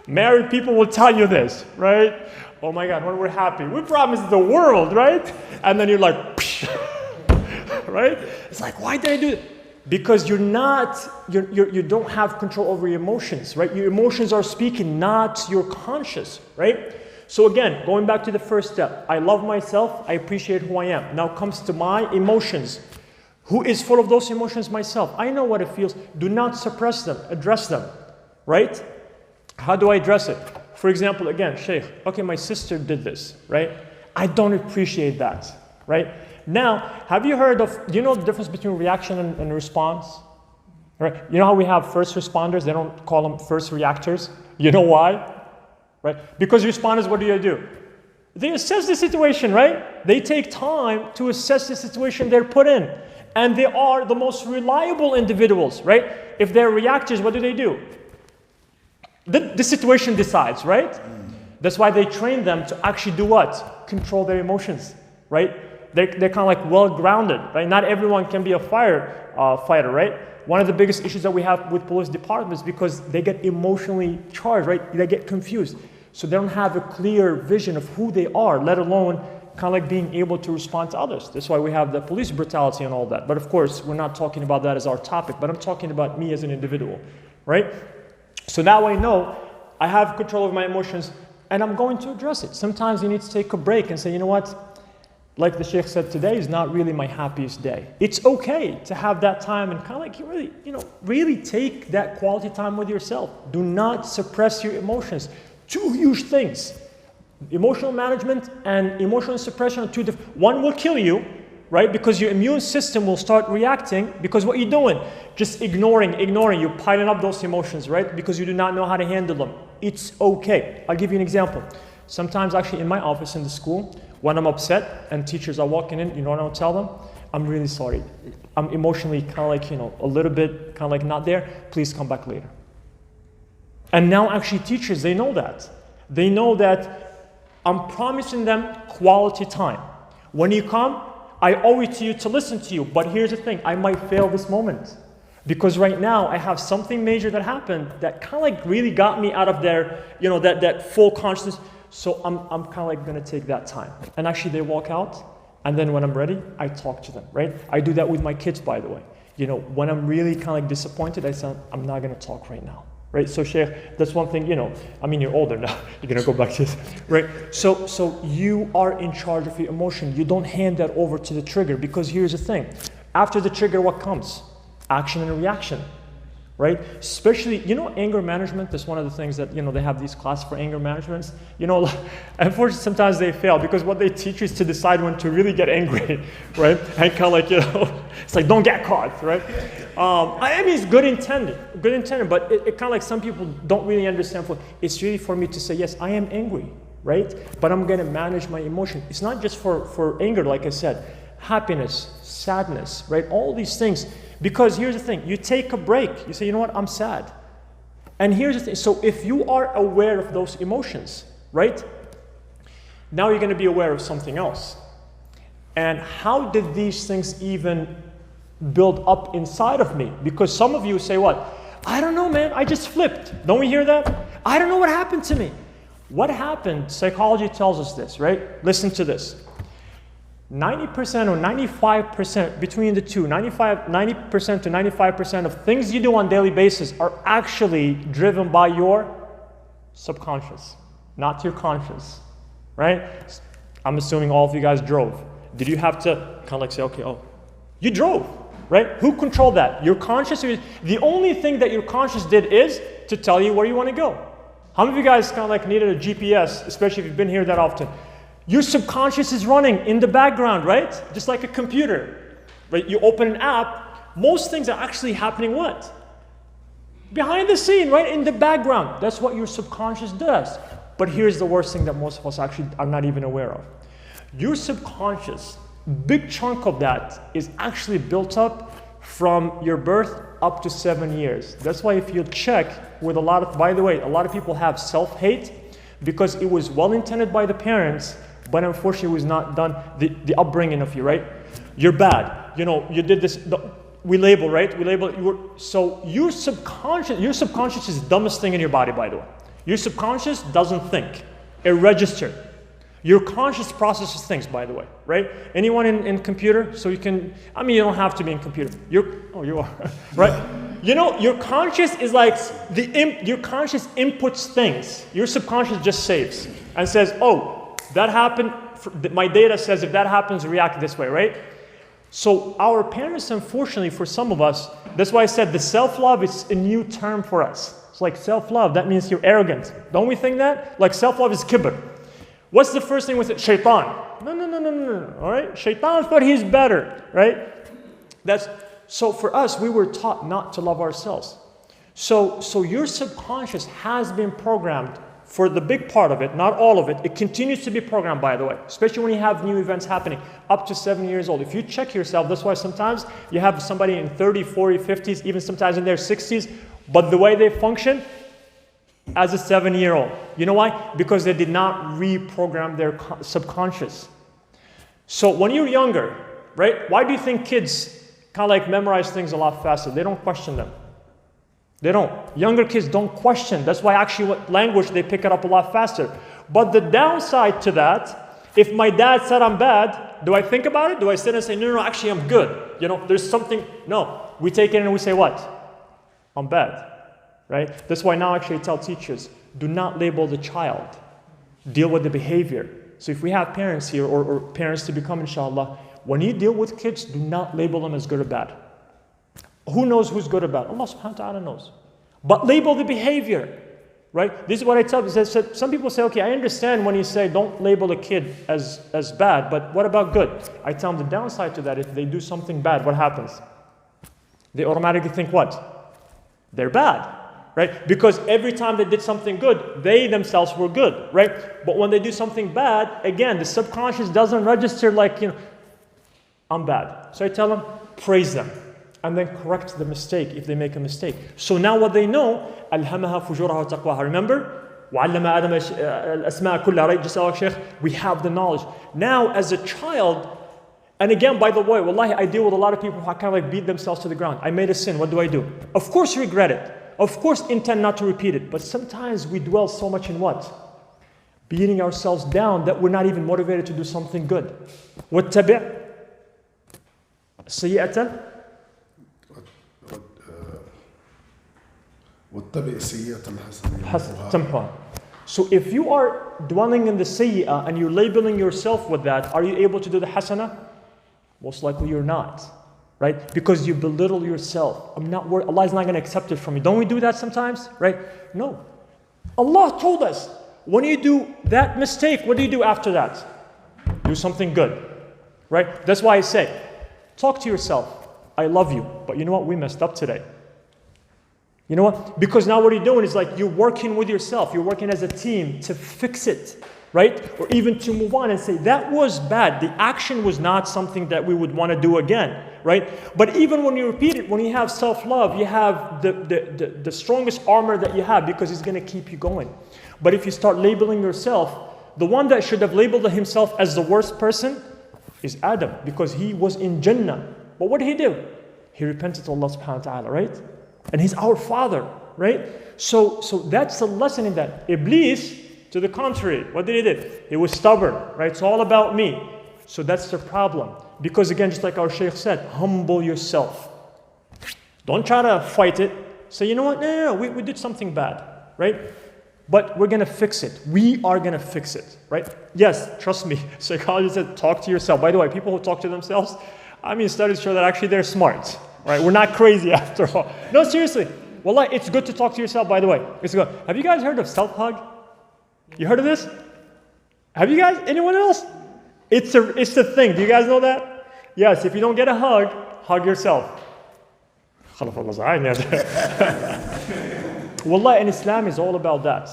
Married people will tell you this, right? Oh my God, when we're happy, we promise the world, right? And then you're like, right? It's like, why did I do that? Because you don't have control over your emotions, right? Your emotions are speaking, not your conscious, right? So again, going back to the first step, I love myself, I appreciate who I am. Now comes to my emotions. Who is full of those emotions? Myself. I know what it feels. Do not suppress them, address them, right? How do I address it? For example, again, Sheikh, okay, my sister did this, right? I don't appreciate that, right? Now, have you heard of, do you know the difference between reaction and response? Right? You know how we have first responders? They don't call them first reactors. You know why? Right? Because responders, what do? They assess the situation, right? They take time to assess the situation they're put in. And they are the most reliable individuals, right? If they're reactors, what do? The situation decides, right? That's why they train them to actually do what? Control their emotions, right? They're kind of like well-grounded, right? Not everyone can be a fighter, right? One of the biggest issues that we have with police departments is because they get emotionally charged, right? They get confused. So they don't have a clear vision of who they are, let alone kind of like being able to respond to others. That's why we have the police brutality and all that. But of course, we're not talking about that as our topic, but I'm talking about me as an individual, right? So now I know I have control of my emotions and I'm going to address it. Sometimes you need to take a break and say, you know what? Like the Sheikh said, today is not really my happiest day. It's okay to have that time and kind of like really take that quality time with yourself. Do not suppress your emotions. Two huge things. Emotional management and emotional suppression are two different. One will kill you, right? Because your immune system will start reacting because what you're doing, just ignoring, you're piling up those emotions, right? Because you do not know how to handle them. It's okay. I'll give you an example. Sometimes actually in my office in the school, when I'm upset and teachers are walking in, you know what I'll tell them? I'm really sorry. I'm emotionally kind of like, a little bit kind of like not there. Please come back later. And now actually teachers, they know that. They know that I'm promising them quality time. When you come, I owe it to you to listen to you. But here's the thing, I might fail this moment. Because right now I have something major that happened that kind of like really got me out of their, that full consciousness. So I'm kind of like going to take that time. And actually they walk out, and then when I'm ready, I talk to them, right? I do that with my kids, by the way. When I'm really kind of like disappointed, I say, I'm not going to talk right now, right? So Sheikh, that's one thing, you're older now. You're going to go back to this, right? So you are in charge of your emotion. You don't hand that over to the trigger, because here's the thing. After the trigger, what comes? Action and reaction. Right? Especially, anger management is one of the things that, they have these classes for anger management. Unfortunately, sometimes they fail because what they teach is to decide when to really get angry, right? And kind of like, it's like, don't get caught, right? I mean, it's good intended, but it kind of like some people don't really understand. It's really for me to say, yes, I am angry, right? But I'm going to manage my emotion. It's not just for anger, like I said, happiness, sadness, right? All these things. Because here's the thing, you take a break. You say, you know what, I'm sad. And here's the thing, so if you are aware of those emotions, right? Now you're going to be aware of something else. And how did these things even build up inside of me? Because some of you say what? I don't know, man, I just flipped. Don't we hear that? I don't know what happened to me. What happened? Psychology tells us this, right? Listen to this. 90% or 95% between the two, 90% to 95% of things you do on a daily basis are actually driven by your subconscious, not your conscious, right? I'm assuming all of you guys drove. Did you have to kind of like say, okay, oh, you drove, right? Who controlled that? Your conscious. The only thing that your conscious did is to tell you where you want to go. How many of you guys kind of like needed a GPS, especially if you've been here that often? Your subconscious is running in the background, right? Just like a computer, right? You open an app, most things are actually happening what? Behind the scene, right? In the background. That's what your subconscious does. But here's the worst thing that most of us actually are not even aware of. Your subconscious, big chunk of that is actually built up from your birth up to 7 years. That's why if you check with a lot of, by the way, a lot of people have self-hate because it was well intended by the parents, but unfortunately it was not done, the upbringing of you, right? You're bad. You know, you did this, we label, right? We label, so your subconscious is the dumbest thing in your body, by the way. Your subconscious doesn't think. It registers. Your conscious processes things, by the way, right? Anyone in computer? So you can, I mean, you don't have to be in computer. You are, right? You know, your conscious is like, your conscious inputs things. Your subconscious just saves and says, oh, that happened, my data says if that happens, react this way, right? So our parents, unfortunately, for some of us, that's why I said the self-love is a new term for us. It's like self-love, that means you're arrogant. Don't we think that? Like self-love is kibr. What's the first thing with it? Shaitan. No. All right? Shaitan thought he's better, right? So for us, we were taught not to love ourselves. So your subconscious has been programmed for the big part of it, not all of it. It continues to be programmed, by the way, especially when you have new events happening up to 7 years old. If you check yourself, that's why sometimes you have somebody in 30, 40, 50s, even sometimes in their 60s, but the way they function as a 7-year-old. You know why? Because they did not reprogram their subconscious. So when you're younger, right, why do you think kids kind of like memorize things a lot faster? They don't question them. They don't. Younger kids don't question. That's why actually what language, they pick it up a lot faster. But the downside to that, if my dad said I'm bad, do I think about it? Do I sit and say, no, actually I'm good? You know, there's something. No, we take it and we say what? I'm bad, right? That's why now actually I tell teachers, do not label the child. Deal with the behavior. So if we have parents here or parents to become, inshallah, when you deal with kids, do not label them as good or bad. Who knows who's good or bad? Allah subhanahu wa ta'ala knows. But label the behavior, right? This is what I tell people. Some people say, okay, I understand when you say don't label a kid as bad, but what about good? I tell them the downside to that, if they do something bad, what happens? They automatically think what? They're bad, right? Because every time they did something good, they themselves were good, right? But when they do something bad, again, the subconscious doesn't register like, you know, I'm bad. So I tell them, praise them. And then correct the mistake if they make a mistake. So now what they know, أَلْهَمَهَا فُجُورَهَا وَتَقْوَاهَا. Remember? وَعَلَّمَ آدَمَ الْأَسْمَاءَ كُلَّهَا, right? Just like Sheikh, we have the knowledge. Now as a child, and again, by the way, wallahi, I deal with a lot of people who kind of like beat themselves to the ground. I made a sin, what do? Of course regret it. Of course intend not to repeat it. But sometimes we dwell so much in what? Beating ourselves down that we're not even motivated to do something good. وَاتَّبِعْ سَيِّئَةً So if you are dwelling in the sayyi'ah and you're labeling yourself with that, are you able to do the hasana? Most likely you're not, right? Because you belittle yourself. Allah is not going to accept it from you. Don't we do that sometimes, right? No. Allah told us, when you do that mistake, what do you do after that? Do something good, right? That's why I say, talk to yourself. I love you, but you know what? We messed up today. You know what? Because now what you're doing is like you're working with yourself. You're working as a team to fix it, right? Or even to move on and say, that was bad. The action was not something that we would want to do again, right? But even when you repeat it, when you have self-love, you have the strongest armor that you have because it's going to keep you going. But if you start labeling yourself, the one that should have labeled himself as the worst person is Adam because he was in Jannah. But what did he do? He repented to Allah subhanahu wa ta'ala, right? And he's our father, right? So that's the lesson in that. Iblis, to the contrary, what did he do? He was stubborn, right? It's all about me. So that's the problem. Because again, just like our Shaykh said, humble yourself. Don't try to fight it. Say, you know what? No, we did something bad, right? But we're gonna fix it. We are gonna fix it, right? Yes, trust me. Psychologists said talk to yourself. By the way, people who talk to themselves, studies show that actually they're smart, right? We're not crazy after all. No, seriously. Wallah, it's good to talk to yourself, by the way. It's good. Have you guys heard of self-hug? You heard of this? Have you guys? Anyone else? It's the thing. Do you guys know that? Yes, if you don't get a hug, hug yourself. Wallah, and Islam is all about that.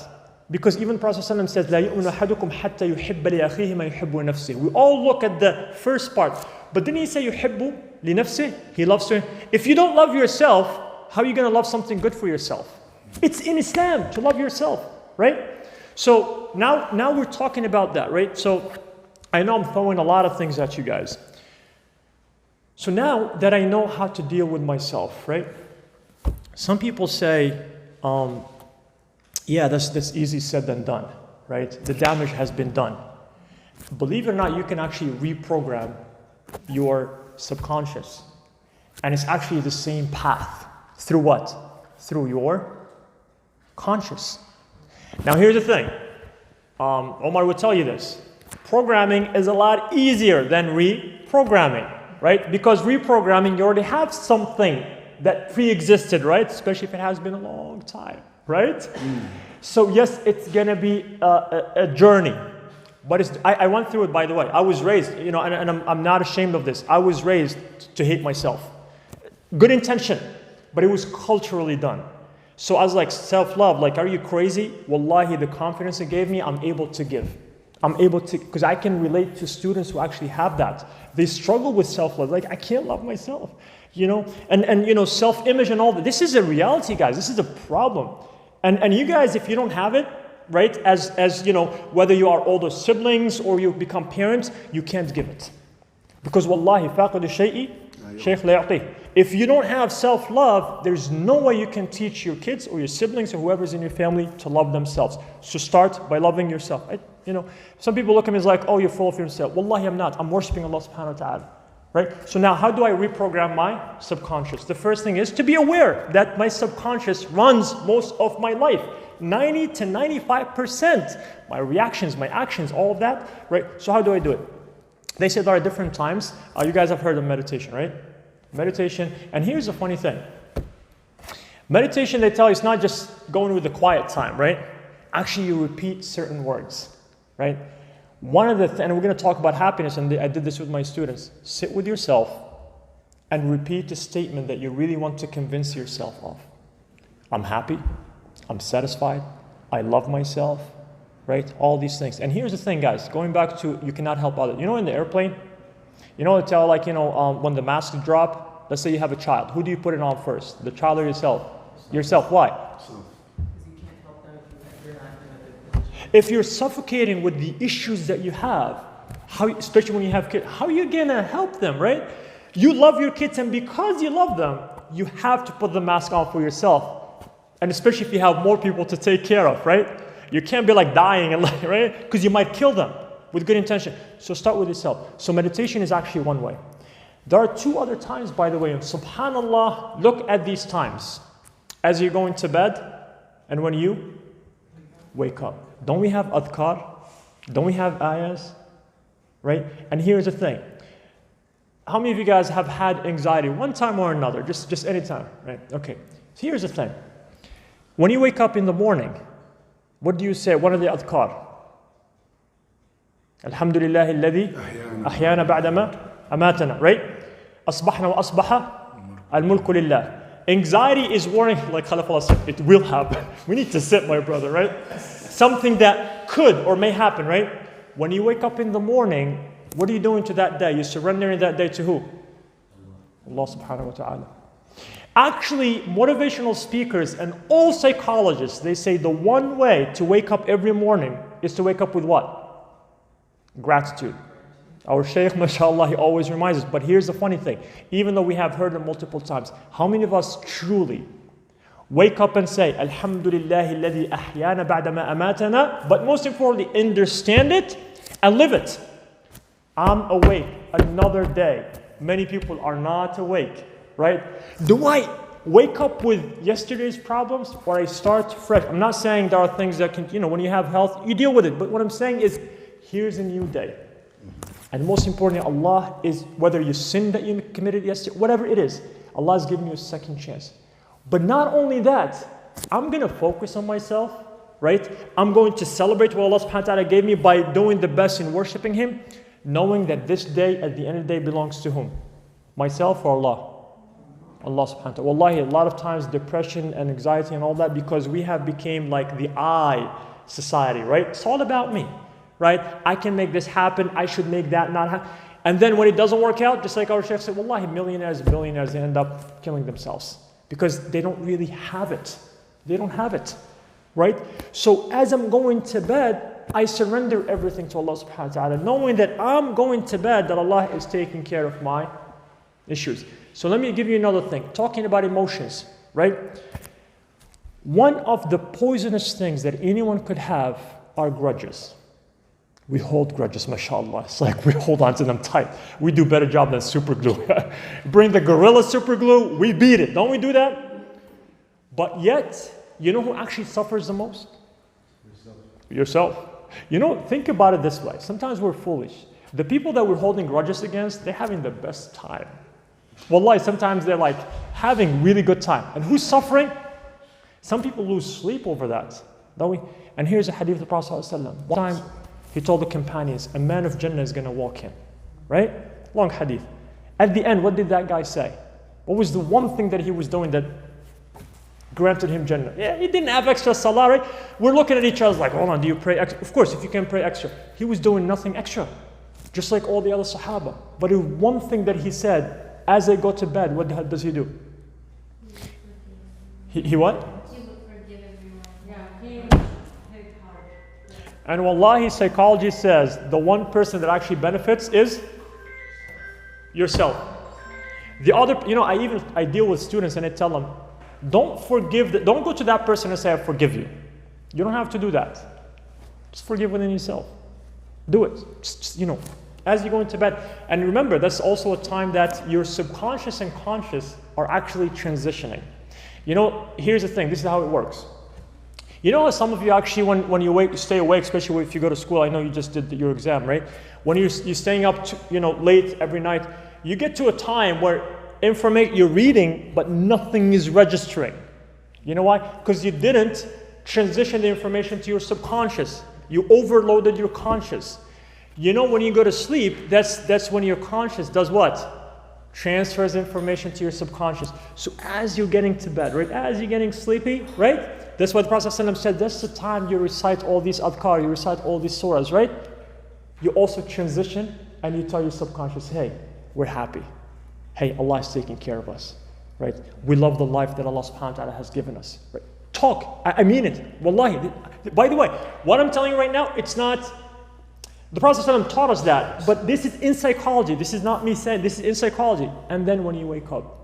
Because even Prophet ﷺ says, لا يؤمن أحدكم حتى يحب لأخيه ما يحب لنفسه. We all look at the first part. But didn't he say يحب لنفسه? He loves to. If you don't love yourself, how are you going to love something good for yourself? It's in Islam to love yourself, right? So now we're talking about that, right? So I know I'm throwing a lot of things at you guys. So now that I know how to deal with myself, right? Some people say, yeah, that's easy said than done, right? The damage has been done. Believe it or not, you can actually reprogram your subconscious. And it's actually the same path. Through what? Through your conscious. Now here's the thing. Omar would tell you this. Programming is a lot easier than reprogramming, right? Because reprogramming, you already have something that pre-existed, right? Especially if it has been a long time, right? So yes, it's gonna be a journey. But I went through it, by the way. I was raised, and I'm not ashamed of this. I was raised to hate myself. Good intention, but it was culturally done. So I was like, self-love, like, are you crazy? Wallahi, the confidence it gave me, I'm able to give. I'm able to, because I can relate to students who actually have that. They struggle with self-love. Like, I can't love myself, and self-image and all that. This is a reality, guys. This is a problem. And you guys, if you don't have it, right, as whether you are older siblings or you become parents, you can't give it. Because wallahi, faqad al-shay'i, shaykh la yu'tih. If you don't have self-love, there's no way you can teach your kids or your siblings or whoever's in your family to love themselves. So start by loving yourself. Some people look at me as like, oh, you're full of yourself. Wallahi, I'm not. I'm worshiping Allah subhanahu wa ta'ala. Right? So now how do I reprogram my subconscious? The first thing is to be aware that my subconscious runs most of my life. 90 to 95%. My reactions, my actions, all of that. Right? So how do I do it? They said there are different times. You guys have heard of meditation, right? Meditation. And here's the funny thing. Meditation, they tell you, it's not just going with the quiet time, right? Actually, you repeat certain words, right? One of the and we're going to talk about happiness, and I did this with my students. Sit with yourself and repeat the statement that you really want to convince yourself of. I'm happy. I'm satisfied. I love myself, right? All these things. And here's the thing, guys. Going back to you cannot help others. In the airplane, they tell when the masks drop, let's say you have a child. Who do you put it on first? The child or yourself? Yourself. Why? If you're suffocating with the issues that you have, especially when you have kids, how are you going to help them, right? You love your kids, and because you love them, you have to put the mask on for yourself. And especially if you have more people to take care of, right? You can't be like dying, right? Because you might kill them with good intention. So start with yourself. So meditation is actually one way. There are two other times, by the way. SubhanAllah, look at these times. As you're going to bed and when you wake up. Don't we have adhkar? Don't we have ayahs? Right? And here's the thing. How many of you guys have had anxiety one time or another? Just any time, right? Okay. So here's the thing. When you wake up in the morning, what do you say? What are the adhkar? Alhamdulillah alladhi ahyana ba'dama amatana, right? Asbahna wa asbaha al-mulku lillah. Anxiety is warning, like Khalaf Allah said, it will happen. We need to sit, my brother, right? Something that could or may happen, right? When you wake up in the morning, what are you doing to that day? You're surrendering that day to who? Allah subhanahu wa ta'ala. Actually, motivational speakers and all psychologists, they say the one way to wake up every morning is to wake up with what? Gratitude. Our Shaykh, mashallah, he always reminds us. But here's the funny thing. Even though we have heard it multiple times, how many of us truly wake up and say, Alhamdulillahi alladhi ahyana ba'dama amatana, but most importantly, understand it and live it. I'm awake another day. Many people are not awake, right? Do I wake up with yesterday's problems or I start fresh. I'm not saying there are things that can, when you have health, you deal with it. But what I'm saying is, here's a new day. And most importantly, Allah is, whether you sin that you committed yesterday, whatever it is, Allah is giving you a second chance. But not only that, I'm going to focus on myself, right? I'm going to celebrate what Allah subhanahu wa ta'ala gave me by doing the best in worshiping Him, knowing that this day, at the end of the day, belongs to whom? Myself or Allah? Allah subhanahu wa ta'ala. Wallahi, a lot of times depression and anxiety and all that, because we have became like the I society, right? It's all about me, right? I can make this happen. I should make that not happen. And then when it doesn't work out, just like our Shaykh said, Wallahi, millionaires and billionaires, they end up killing themselves because they don't really have it. They don't have it, right? So as I'm going to bed, I surrender everything to Allah subhanahu wa ta'ala, knowing that I'm going to bed, that Allah is taking care of my issues. So let me give you another thing. Talking about emotions, right? One of the poisonous things that anyone could have are grudges. We hold grudges, mashallah. It's like we hold on to them tight. We do a better job than super glue. Bring the gorilla super glue, we beat it. Don't we do that? But yet, you know who actually suffers the most? Yourself. Think about it this way. Sometimes we're foolish. The people that we're holding grudges against, they're having the best time. Wallahi, sometimes they're like having really good time. And who's suffering? Some people lose sleep over that, don't we? And here's a hadith of the Prophet ﷺ. One time, he told the companions, a man of Jannah is going to walk in, right? Long hadith. At the end, what did that guy say? What was the one thing that he was doing that granted him Jannah? Yeah, he didn't have extra salah, right? We're looking at each other like, hold on, do you pray extra? Of course, if you can pray extra. He was doing nothing extra, just like all the other Sahaba. But the one thing that he said, as they go to bed, what does he do? He what? He would forgive everyone. Yeah, he hit hard. And wallahi, psychology says the one person that actually benefits is yourself. The other, I deal with students and I tell them, don't go to that person and say, I forgive you. You don't have to do that. Just forgive within yourself. Do it. Just, as you go into bed. And remember, that's also a time that your subconscious and conscious are actually transitioning. Here's the thing. This is how it works. How some of you actually, when you stay awake, especially if you go to school, I know you just did your exam, right? When you're staying up, late every night, you get to a time where you're reading, but nothing is registering. You know why? Because you didn't transition the information to your subconscious. You overloaded your conscious. When you go to sleep, that's when your conscious does what? Transfers information to your subconscious. So as you're getting to bed, right? As you're getting sleepy, right? That's why the Prophet ﷺ said, that's the time you recite all these adhkar, you recite all these surahs, right? You also transition and you tell your subconscious, hey, we're happy. Hey, Allah is taking care of us, right? We love the life that Allah subhanahu wa ta'ala has given us, right? Talk. I mean it. Wallahi. By the way, what I'm telling you right now, it's not... The Prophet ﷺ taught us that, but this is in psychology. This is not me saying, this is in psychology. And then when you wake up,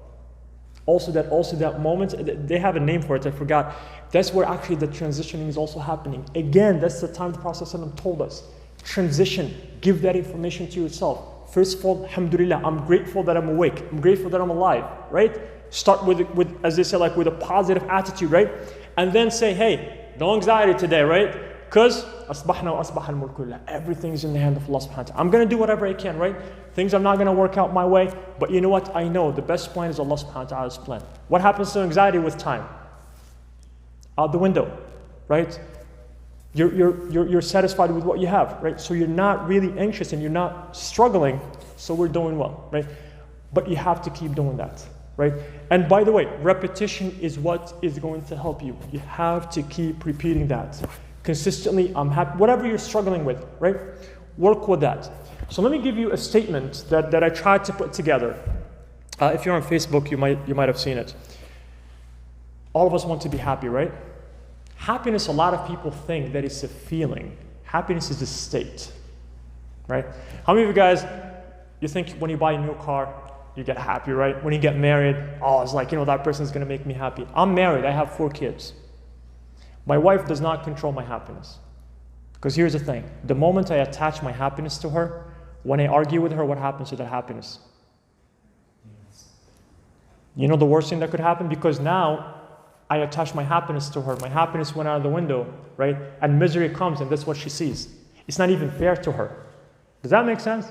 also that moment, they have a name for it, I forgot. That's where actually the transitioning is also happening. Again, that's the time the Prophet ﷺ told us. Transition, give that information to yourself. First of all, alhamdulillah, I'm grateful that I'm awake. I'm grateful that I'm alive, right? Start with as they say, like with a positive attitude, right? And then say, hey, no anxiety today, right? Because everything is in the hand of Allah subhanahu wa ta'ala. I'm going to do whatever I can, right? Things are not going to work out my way. But you know what? I know the best plan is Allah subhanahu wa ta'ala's plan. What happens to anxiety with time? Out the window, right? You're satisfied with what you have, right? So you're not really anxious and you're not struggling. So we're doing well, right? But you have to keep doing that, right? And by the way, repetition is what is going to help you. You have to keep repeating that. Consistently, I'm happy, whatever you're struggling with, right? Work with that. So let me give you a statement that I tried to put together. If you're on Facebook, you might have seen it. All of us want to be happy, right? Happiness, a lot of people think that it's a feeling. Happiness is a state, right? How many of you guys, you think when you buy a new car, you get happy, right? When you get married, it's like, that person's gonna make me happy. I'm married, I have 4 kids. My wife does not control my happiness. Because here's the thing, the moment I attach my happiness to her, when I argue with her, what happens to that happiness? You know the worst thing that could happen? Because now I attach my happiness to her. My happiness went out of the window, right? And misery comes, and that's what she sees. It's not even fair to her. Does that make sense?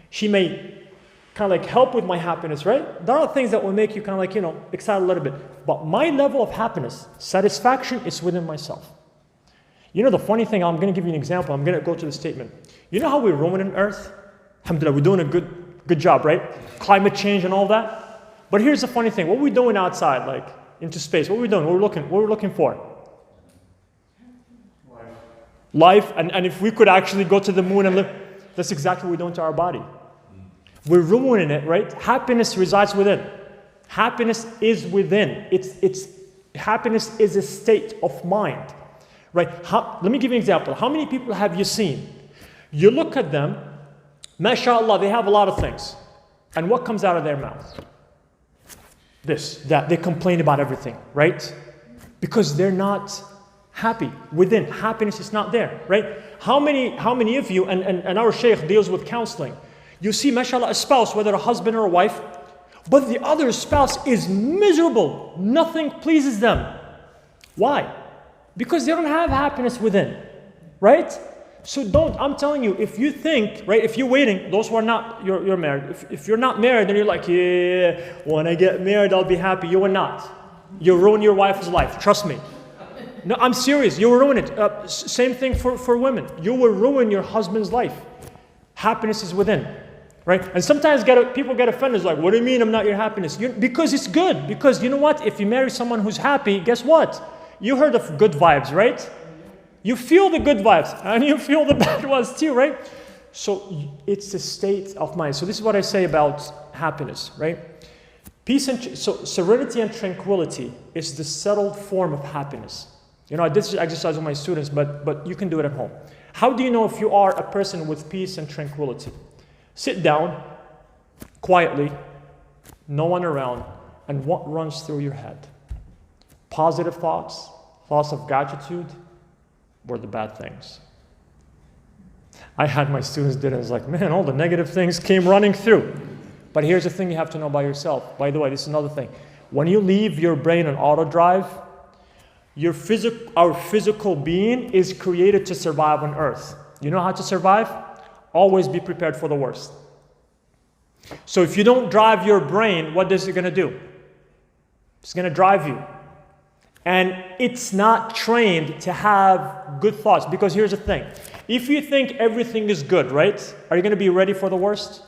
She may kind of like help with my happiness, right? There are things that will make you kind of like, excited a little bit. But my level of happiness, satisfaction, is within myself. You know the funny thing, I'm going to give you an example. I'm going to go to the statement. You know how we're ruining Earth? Alhamdulillah, we're doing a good job, right? Climate change and all that. But here's the funny thing. What are we doing outside, like into space? What are we doing? What are we looking for? Life. And if we could actually go to the moon and live, that's exactly what we're doing to our body. We're ruining it, right? Happiness resides within. Happiness is within. Happiness is a state of mind, right? Let me give you an example. How many people have you seen? You look at them, mashallah, they have a lot of things. And what comes out of their mouth? This, that. They complain about everything, right? Because they're not happy within. Happiness is not there, right? How many of you, and our sheikh deals with counseling, you see, mashallah, a spouse, whether a husband or a wife, but the other spouse is miserable. Nothing pleases them. Why? Because they don't have happiness within, right? So I'm telling you, if you think, right, if you're waiting, those who are not, you're married. If you're not married, then you're like, yeah, when I get married, I'll be happy. You will not. You'll ruin your wife's life. Trust me. No, I'm serious. You will ruin it. Same thing for women. You will ruin your husband's life. Happiness is within. Right? And sometimes people get offended. It's like, what do you mean I'm not your happiness? Because it's good. Because you know what? If you marry someone who's happy, guess what? You heard of good vibes, right? You feel the good vibes and you feel the bad ones too, right? So it's a state of mind. So this is what I say about happiness, right? So serenity and tranquility is the settled form of happiness. I did this exercise with my students, but you can do it at home. How do you know if you are a person with peace and tranquility? Sit down, quietly, no one around, and what runs through your head? Positive thoughts, thoughts of gratitude, or the bad things? I had my students did it. It's like, man, all the negative things came running through. But here's the thing you have to know by yourself. By the way, this is another thing. When you leave your brain on auto drive, our physical being is created to survive on Earth. You know how to survive? Always be prepared for the worst. So if you don't drive your brain, what is it going to do? It's going to drive you. And it's not trained to have good thoughts. Because here's the thing. If you think everything is good, right? Are you going to be ready for the worst?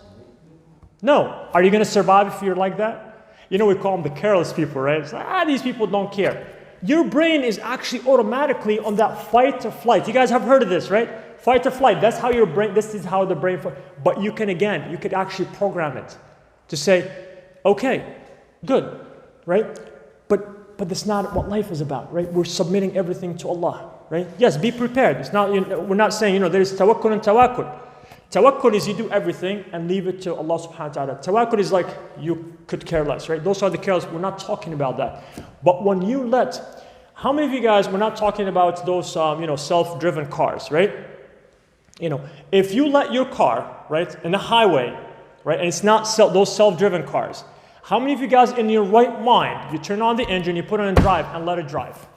No. Are you going to survive if you're like that? We call them the careless people, right? It's like, these people don't care. Your brain is actually automatically on that fight or flight. You guys have heard of this, right? Fight or flight. That's how your brain, this is how the brain, but you could actually program it to say, okay, good, right? But that's not what life is about, right? We're submitting everything to Allah, right? Yes, be prepared. It's not, we're not saying, there's tawakkul and tawakkul. Tawakkul is you do everything and leave it to Allah subhanahu wa ta'ala. Tawakkul is like you could care less, right? Those are the careless. We're not talking about that. But when you how many of you guys, we're not talking about those, self-driven cars, right? If you let your car, right, in the highway, right, and it's not those self-driven cars, how many of you guys in your right mind, you turn on the engine, you put it on drive and let it drive?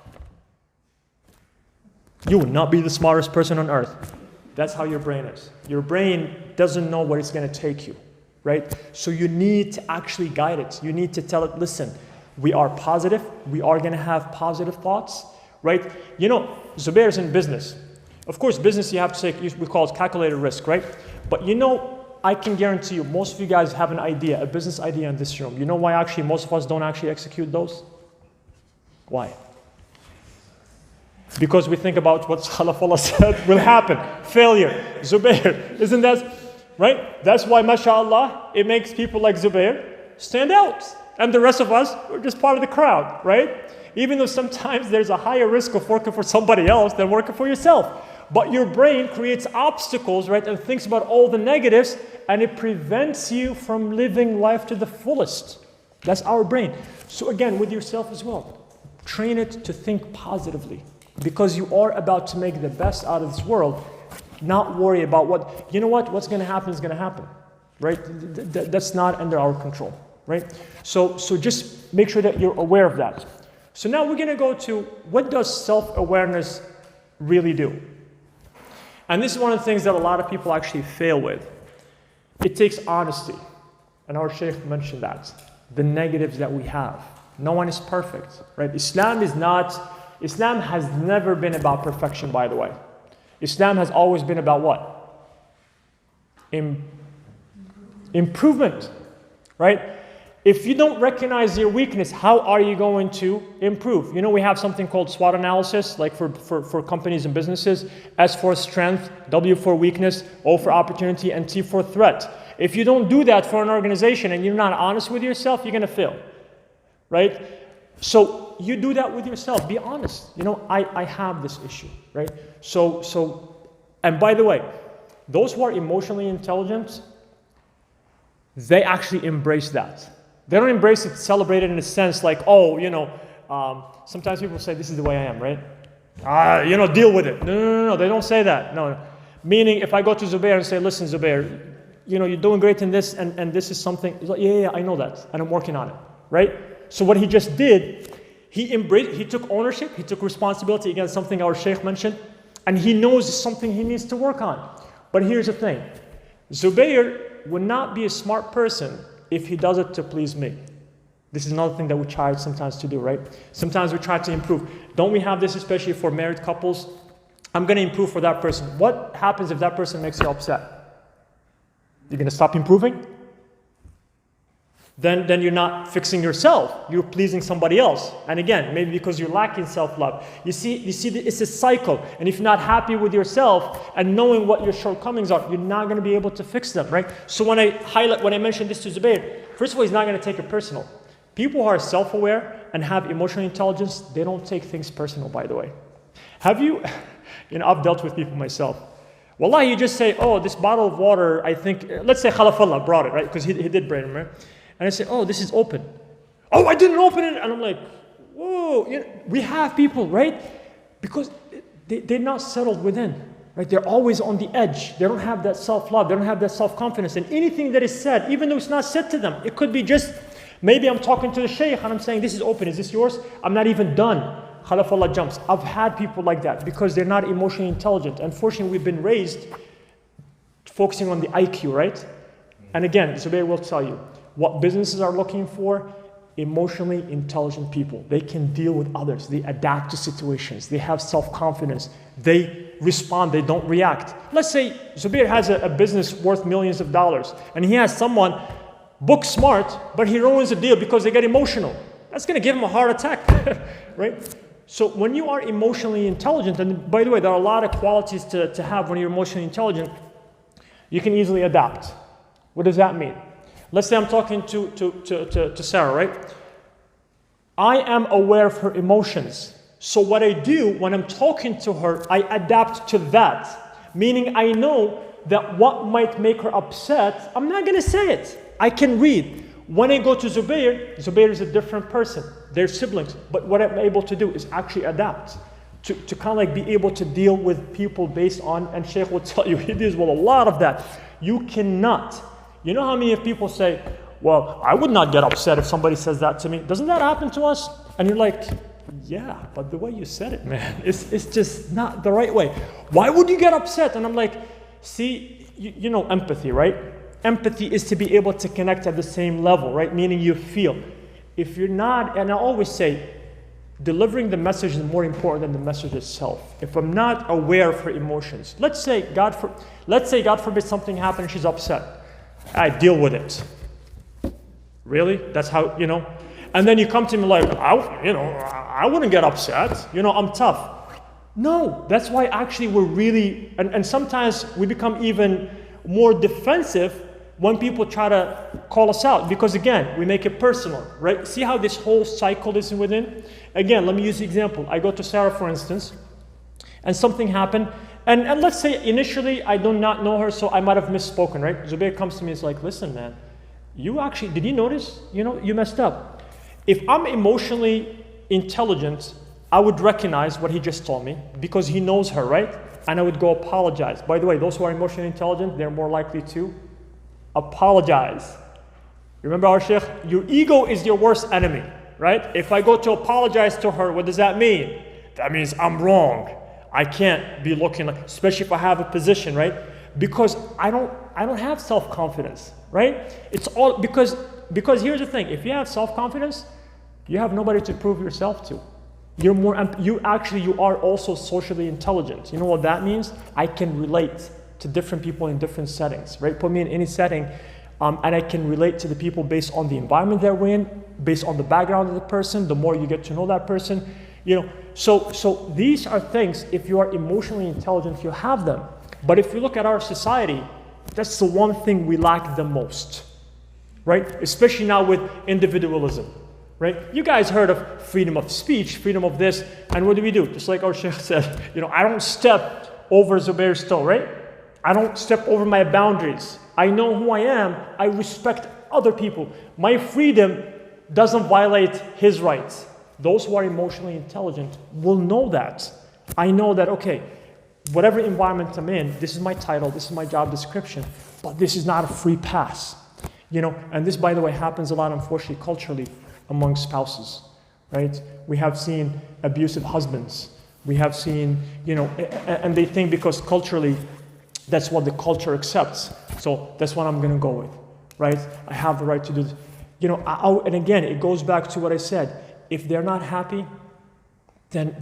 You would not be the smartest person on earth. That's how your brain is. Your brain doesn't know where it's going to take you, right? So you need to actually guide it. You need to tell it, listen, we are positive. We are going to have positive thoughts, right? Zubair is in business. Of course, business you have to take, we call it calculated risk, right? But I can guarantee you, most of you guys have an idea, a business idea in this room. You know why actually most of us don't actually execute those? Why? Because we think about what Khalafullah said will happen. Failure. Zubair. Isn't that right? That's why, mashallah, it makes people like Zubair stand out. And the rest of us, we're just part of the crowd, right? Even though sometimes there's a higher risk of working for somebody else than working for yourself. But your brain creates obstacles, right? And thinks about all the negatives, and it prevents you from living life to the fullest. That's our brain. So again, with yourself as well. Train it to think positively. Because you are about to make the best out of this world, not worry about what's going to happen is going to happen, right? That's not under our control, right? right? So just make sure that you're aware of that. So now we're going to go to what does self-awareness really do? And this is one of the things that a lot of people actually fail with. It takes honesty. And our Shaykh mentioned that. The negatives that we have. No one is perfect, right? Islam has never been about perfection, by the way. Islam has always been about what? Improvement, right? If you don't recognize your weakness, how are you going to improve? You know, we have something called SWOT analysis, like for companies and businesses. S for strength, W for weakness, O for opportunity, and T for threat. If you don't do that for an organization and you're not honest with yourself, you're going to fail, right? So you do that with yourself. Be honest. You know, I have this issue, right? So, and by the way, those who are emotionally intelligent, they actually embrace that. They don't embrace it, celebrate it in a sense like, oh, you know, sometimes people say, this is the way I am, right? You know, deal with it. No, they don't say that. No. Meaning, if I go to Zubair and say, listen, Zubair, you know, you're doing great in this, and this is something, he's like, yeah, I know that, and I'm working on it, right? So what he just did, he took ownership, he took responsibility against something our Shaykh mentioned, and he knows it's something he needs to work on. But here's the thing, Zubair would not be a smart person if he does it to please me. This is another thing that we try sometimes to do, right? Sometimes we try to improve. Don't we have this especially for married couples? I'm going to improve for that person. What happens if that person makes you upset? You're going to stop improving? Then you're not fixing yourself. You're pleasing somebody else. And again, maybe because you're lacking self-love. You see, it's a cycle. And if you're not happy with yourself and knowing what your shortcomings are, you're not going to be able to fix them, right? So when I mention this to Zubair, first of all, he's not going to take it personal. People who are self-aware and have emotional intelligence, they don't take things personal, by the way. Have you, I've dealt with people myself. Wallahi, you just say, oh, this bottle of water, I think, let's say Khalafallah brought it, right? Because he did bring it, right? And I say, oh, this is open. Oh, I didn't open it. And I'm like, whoa. We have people, right? Because they're not settled within, right? They're always on the edge. They don't have that self-love. They don't have that self-confidence. And anything that is said, even though it's not said to them, it could be just, maybe I'm talking to the Shaykh and I'm saying, this is open. Is this yours? I'm not even done. Khalafallah jumps. I've had people like that because they're not emotionally intelligent. Unfortunately, we've been raised focusing on the IQ, right? And again, Zubair will tell you, what businesses are looking for? Emotionally intelligent people. They can deal with others. They adapt to situations. They have self-confidence. They respond. They don't react. Let's say Zubair has a business worth millions of dollars and he has someone book smart, but he ruins the deal because they get emotional. That's going to give him a heart attack, right? So when you are emotionally intelligent, and by the way, there are a lot of qualities to have when you're emotionally intelligent, you can easily adapt. What does that mean? Let's say I'm talking to Sarah, right? I am aware of her emotions. So what I do when I'm talking to her, I adapt to that. Meaning I know that what might make her upset, I'm not going to say it. I can read. When I go to Zubair, Zubair is a different person. They're siblings. But what I'm able to do is actually adapt. To kind of like be able to deal with people based on, and Shaykh will tell you, he deals with a lot of that. You cannot. You know how many people say, well, I would not get upset if somebody says that to me. Doesn't that happen to us? And you're like, yeah, but the way you said it, man, it's just not the right way. Why would you get upset? And I'm like, see, you know empathy, right? Empathy is to be able to connect at the same level, right? Meaning you feel. If you're not, and I always say, delivering the message is more important than the message itself. If I'm not aware of her emotions, let's say God forbid something happened and she's upset. I deal with it. Really? That's how, And then you come to me like, I wouldn't get upset. I'm tough. No, that's why actually we're really, and sometimes we become even more defensive when people try to call us out. Because again, we make it personal, right? See how this whole cycle is within? Again, let me use the example. I go to Sarah, for instance, and something happened. And let's say initially I do not know her, so I might have misspoken, right? Zubair comes to me and is like, listen, man, did you notice? You messed up. If I'm emotionally intelligent, I would recognize what he just told me because he knows her, right? And I would go apologize. By the way, those who are emotionally intelligent, they're more likely to apologize. Remember our Sheikh, your ego is your worst enemy, right? If I go to apologize to her, what does that mean? That means I'm wrong. I can't be looking like, especially if I have a position, right? Because I don't have self-confidence, right? It's all because here's the thing, if you have self-confidence, you have nobody to prove yourself to. You are also socially intelligent. You know what that means? I can relate to different people in different settings, right? Put me in any setting, and I can relate to the people based on the environment that we're in, based on the background of the person. The more you get to know that person, so these are things, if you are emotionally intelligent, you have them. But if you look at our society, that's the one thing we lack the most, right? Especially now with individualism, right? You guys heard of freedom of speech, freedom of this, and what do we do? Just like our Sheikh said, I don't step over Zubair's toe, right? I don't step over my boundaries. I know who I am. I respect other people. My freedom doesn't violate his rights. Those who are emotionally intelligent will know that. I know that, okay, whatever environment I'm in, this is my title, this is my job description, but this is not a free pass. And this, by the way, happens a lot, unfortunately, culturally among spouses, right? We have seen abusive husbands. We have seen, and they think because culturally, that's what the culture accepts. So that's what I'm going to go with, right? I have the right to do this. And again, it goes back to what I said. If they're not happy, then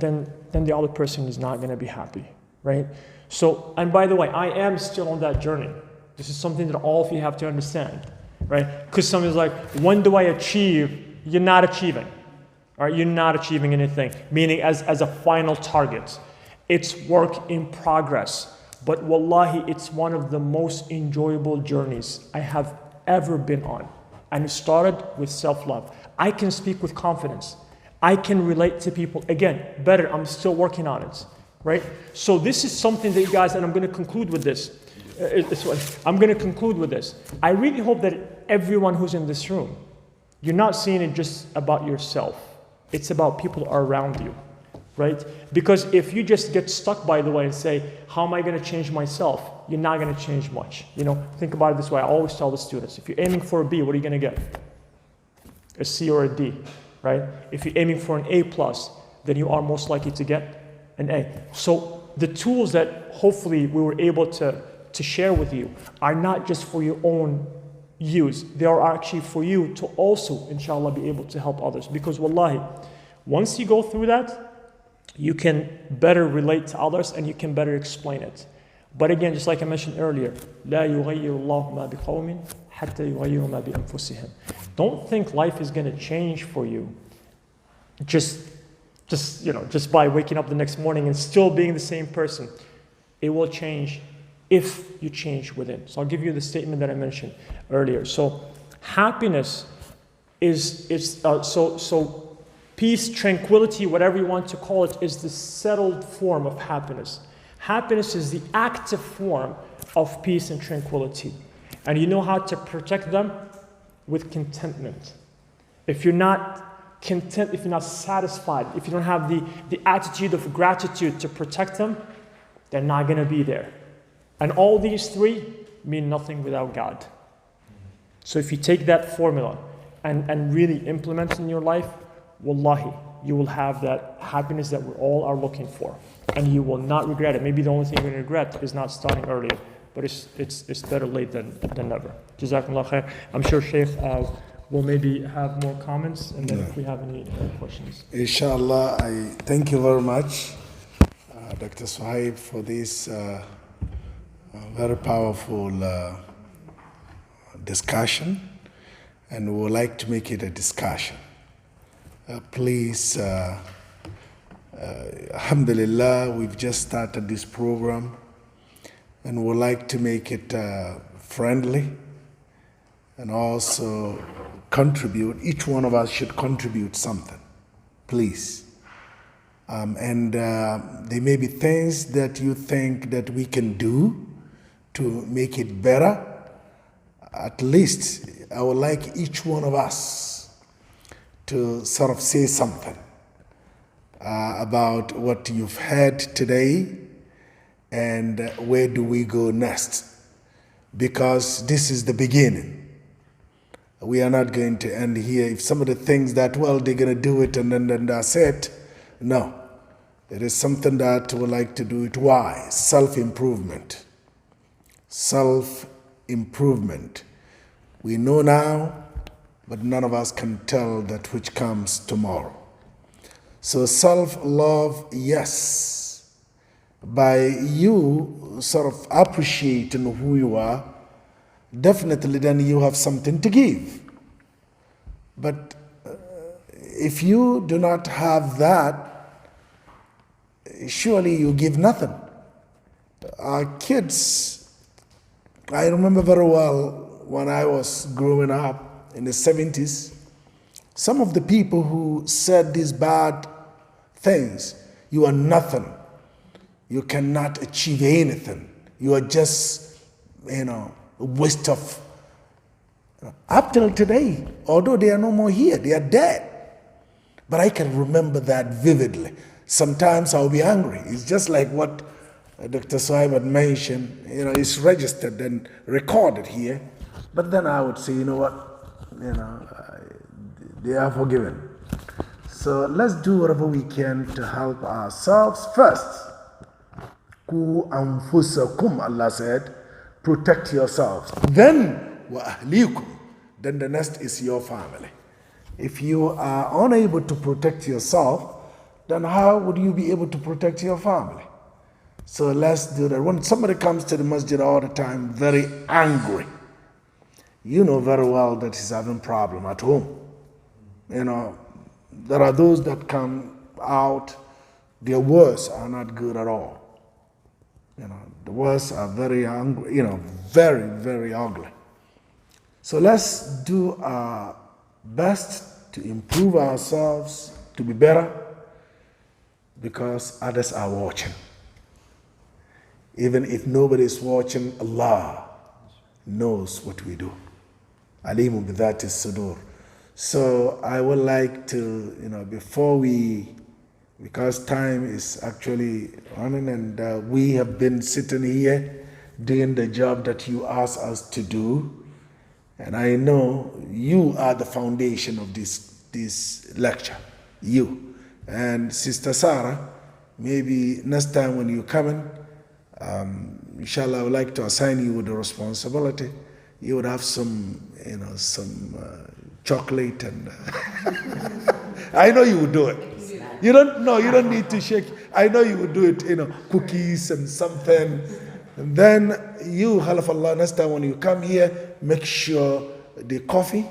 the other person is not going to be happy, right? So, and by the way, I am still on that journey. This is something that all of you have to understand, right? Because someone's like, when do I achieve? You're not achieving, all right? You're not achieving anything, meaning as a final target. It's work in progress. But wallahi, it's one of the most enjoyable journeys I have ever been on. And it started with self-love. I can speak with confidence. I can relate to people. Again, better, I'm still working on it, right? So this is something that you guys, and I'm going to conclude with this. I'm going to conclude with this. I really hope that everyone who's in this room, you're not seeing it just about yourself. It's about people around you, right? Because if you just get stuck, by the way, and say, how am I going to change myself? You're not going to change much. Think about it this way. I always tell the students, if you're aiming for a B, what are you going to get? A C or a D, right? If you're aiming for an A+, then you are most likely to get an A. So the tools that hopefully we were able to share with you are not just for your own use. They are actually for you to also, inshallah, be able to help others. Because wallahi, once you go through that, you can better relate to others and you can better explain it. But again, just like I mentioned earlier, لا يغير الله ما بقوم حتى يغيروا ما بأنفسهم. Don't think life is going to change for you just by waking up the next morning and still being the same person. It will change if you change within. So I'll give you the statement that I mentioned earlier. So happiness is peace, tranquility, whatever you want to call it, is the settled form of happiness. Happiness is the active form of peace and tranquility. And you know how to protect them? With contentment. If you're not content, if you're not satisfied, if you don't have the attitude of gratitude to protect them, they're not going to be there. And all these three mean nothing without God. So if you take that formula and really implement it in your life, wallahi, you will have that happiness that we all are looking for. And you will not regret it. Maybe the only thing you're going to regret is not starting earlier. But it's better late than never. Jazakumullah khair. I'm sure Sheikh will maybe have more comments, and then if we have any questions. Inshallah, I thank you very much, Dr. Suhaib, for this very powerful discussion, and we would like to make it a discussion. Please, alhamdulillah, we've just started this program, and we'd like to make it friendly and also contribute. Each one of us should contribute something, please. And there may be things that you think that we can do to make it better. At least I would like each one of us to sort of say something about what you've heard today and where do we go next. Because this is the beginning. We are not going to end here. If somebody thinks that, well, they're going to do it and then that's it. No. It is something that we like to do it. Why? Self-improvement. Self-improvement. We know now, but none of us can tell that which comes tomorrow. So self-love, yes. By you sort of appreciating who you are, definitely then you have something to give. But if you do not have that, surely you give nothing. Our kids, I remember very well when I was growing up in the 70s, some of the people who said these bad things, you are nothing, you cannot achieve anything, you are just, a waste of, up till today, although they are no more here, they are dead. But I can remember that vividly. Sometimes I'll be angry. It's just like what Dr. Suhaib had mentioned, it's registered and recorded here. But then I would say, you know what, they are forgiven. So let's do whatever we can to help ourselves first. Ku anfusakum, Allah said, protect yourselves. Then wa ahlikum. Then the next is your family. If you are unable to protect yourself, then how would you be able to protect your family? So let's do that. When somebody comes to the masjid all the time, very angry, you know very well that he's having a problem at home. There are those that come out, their words are not good at all. The words are very angry, very, very ugly. So let's do our best to improve ourselves, to be better, because others are watching. Even if nobody is watching, Allah knows what we do. Alimun bidhati sudur. So I would like to, before because time is actually running and we have been sitting here doing the job that you asked us to do. And I know you are the foundation of this lecture. You. And Sister Sarah, maybe next time when you come in, inshallah, I would like to assign you with the responsibility. You would have some chocolate and I know you would do it. You don't need to shake. I know you would do it, cookies and something. And then you, Halafallah, next time when you come here, make sure the coffee,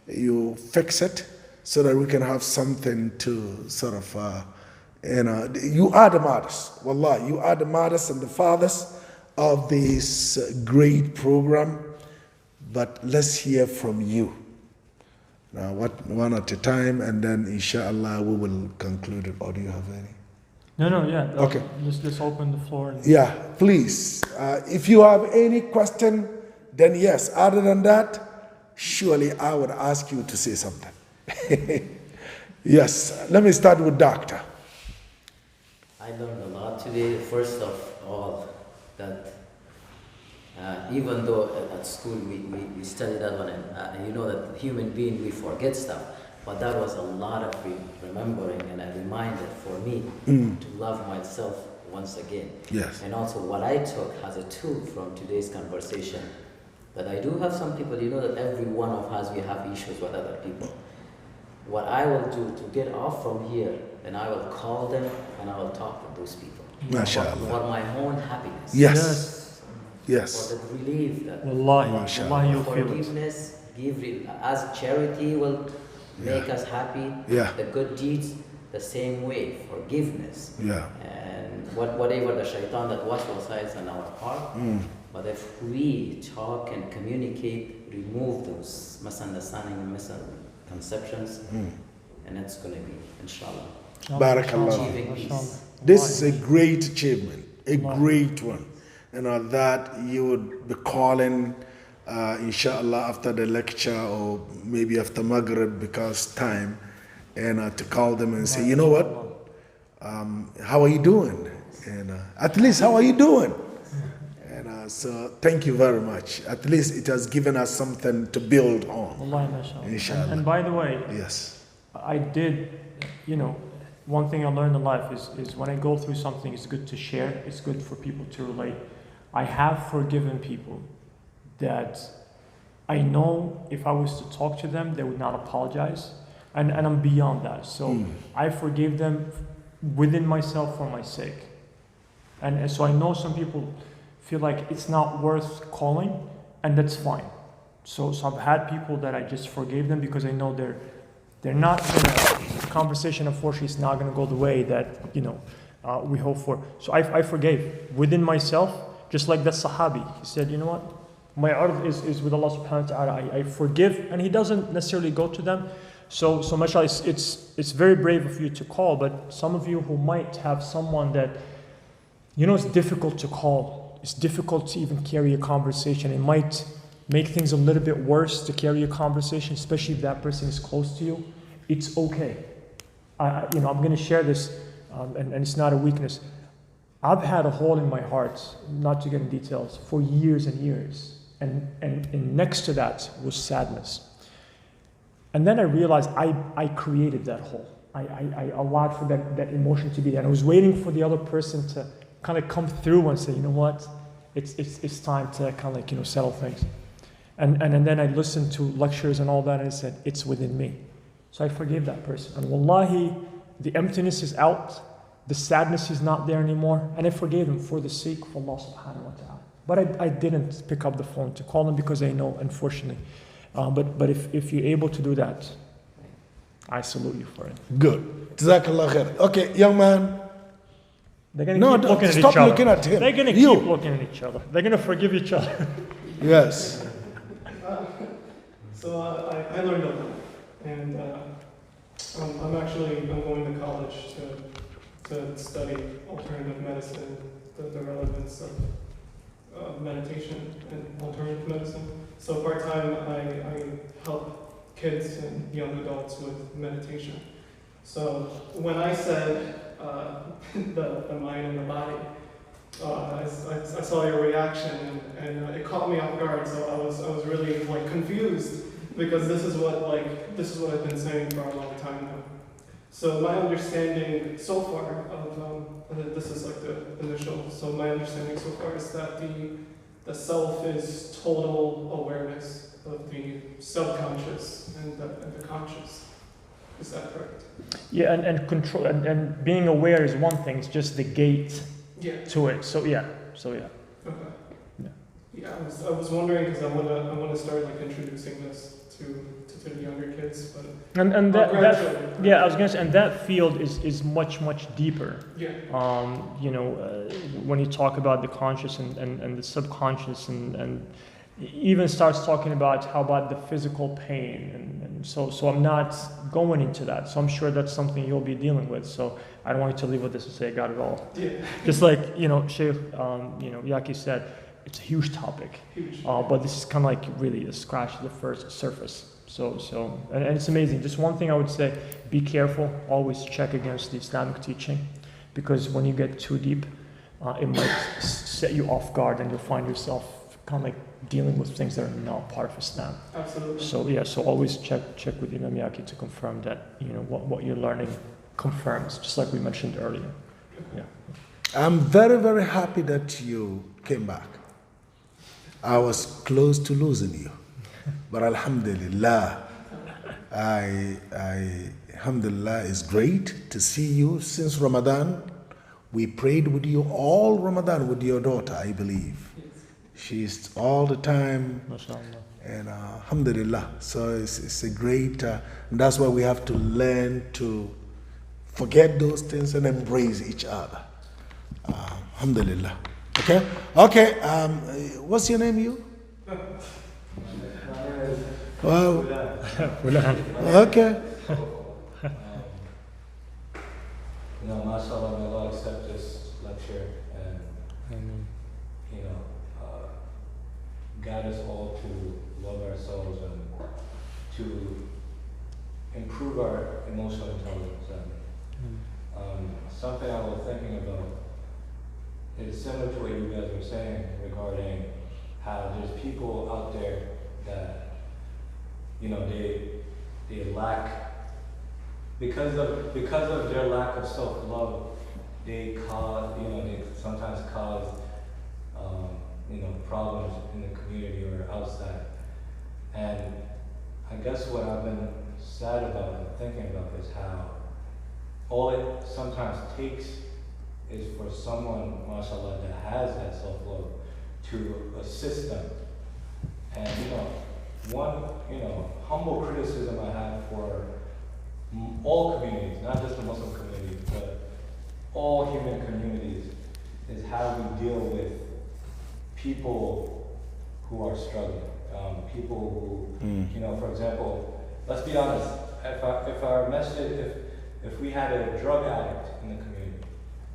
you fix it so that we can have something to sort of, you are the mothers. Wallah, you are the mothers and the fathers of this great program. But let's hear from you. Now, one at a time, and then inshallah we will conclude it. Or do you have any? No, yeah. Okay. Let's open the floor. Yeah, please. If you have any question, then yes. Other than that, surely I would ask you to say something. Yes. Let me start with Doctor. I learned a lot today. First of all, that even though at school we studied that one, and you know that human being, we forget stuff, but that was a lot of remembering and a reminder for me to love myself once again. Yes. And also what I took as a tool from today's conversation, that I do have some people, you know that every one of us, we have issues with other people. What I will do to get off from here, then I will call them and I will talk to those people. MashaAllah. For my own happiness. Yes. Yes. For the relief that Wallahi, MashaAllah. wallahi, you'll feel it. forgiveness, as charity will make us happy. Yeah. The good deeds, the same way, forgiveness. Yeah. And whatever the shaitan that resides in our heart. But if we talk and communicate, remove those misunderstandings and misconceptions, and it's going to be, inshallah, Barakallah. achieving peace. This is a great achievement, a great one. That you would be calling, inshallah, after the lecture or maybe after Maghrib because time, and to call them and say, you know what, how are you doing? And at least, how are you doing? And So thank you very much. At least it has given us something to build on. Wallahi, mashallah. Inshallah. And by the way, Yes. I did, one thing I learned in life is when I go through something, it's good to share. It's good for people to relate. I have forgiven people that I know if I was to talk to them, they would not apologize. And I'm beyond that. So I forgave them within myself for my sake. And so I know some people feel like it's not worth calling, and that's fine. So I've had people that I just forgave them because I know they're not gonna, conversation unfortunately is not gonna go the way that, we hope for. So I forgave within myself, just like that Sahabi. He said, you know what? My ard is with Allah subhanahu wa ta'ala. I forgive, and he doesn't necessarily go to them. So mashallah, it's very brave of you to call, but some of you who might have someone that, it's difficult to call. It's difficult to even carry a conversation. It might make things a little bit worse to carry a conversation, especially if that person is close to you. It's okay. I'm going to share this, and it's not a weakness. I've had a hole in my heart, not to get in details, for years and years. And next to that was sadness. And then I realized I created that hole. I allowed for that emotion to be there. And I was waiting for the other person to kind of come through and say, you know what, it's time to kind of settle things. And then I listened to lectures and all that, and I said, it's within me. So I forgave that person. And wallahi, the emptiness is out, the sadness is not there anymore, and I forgave them for the sake of Allah subhanahu wa ta'ala. But I didn't pick up the phone to call them because I know, unfortunately. But if you're able to do that, I salute you for it. Good. Jazakallah khair. Okay, young man. They're going to keep looking at each stop other. looking at him. They're going to You. keep looking at each other. They're going to forgive each other. Yes. So I learned a lot, and I'm going to college to study alternative medicine, the relevance of meditation and alternative medicine. So part-time I help kids and young adults with meditation. So when I said the mind and the body, I saw your reaction, and it caught me off guard. So I was really confused, because this is what I've been saying for a long time now. So my understanding so far of this is the initial. So my understanding so far is that the self is total awareness of the subconscious and the conscious. Is that correct? Yeah, and control and being aware is one thing. It's just the gate to it. So yeah. Okay. Yeah. Yeah, I was wondering, because I want to start introducing this to the younger kids, but And that gradually. yeah, I was gonna say, and that field is much deeper. Yeah. When you talk about the conscious and the subconscious, and even starts talking about how about the physical pain, and so I'm not going into that. So I'm sure that's something you'll be dealing with. So I don't want you to leave with this and say I got it all. Yeah. Just like Sheikh Yaki said, it's a huge topic. Huge. But this is kind of really a scratch of the first surface. So and it's amazing. Just one thing I would say: be careful. Always check against the Islamic teaching, because when you get too deep, it might set you off guard, and you'll find yourself kind of dealing with things that are not part of Islam. Absolutely. So always check with Imam Yaki to confirm that what you're learning confirms, just like we mentioned earlier. Yeah. I'm very, very happy that you came back. I was close to losing you, but Alhamdulillah, Alhamdulillah, it's great to see you since Ramadan. We prayed with you all Ramadan with your daughter, I believe. She's all the time, and Alhamdulillah. So it's a great, and that's why we have to learn to forget those things and embrace each other. Alhamdulillah. Okay. What's your name, you? Wow. Okay. MashaAllah, may Allah accept this lecture and, guide us all to love ourselves and to improve our emotional intelligence. And something I was thinking about it's similar to what you guys were saying regarding how there's people out there that, you know, they lack, because of their lack of self-love, they sometimes cause, problems in the community or outside. And I guess what I've been sad about and thinking about is how all it sometimes takes is for someone, mashallah, that has that self-love to assist them. And one humble criticism I have for all communities, not just the Muslim community, but all human communities, is how we deal with people who are struggling. People who, for example, let's be honest, if our message, if we had a drug addict in the community,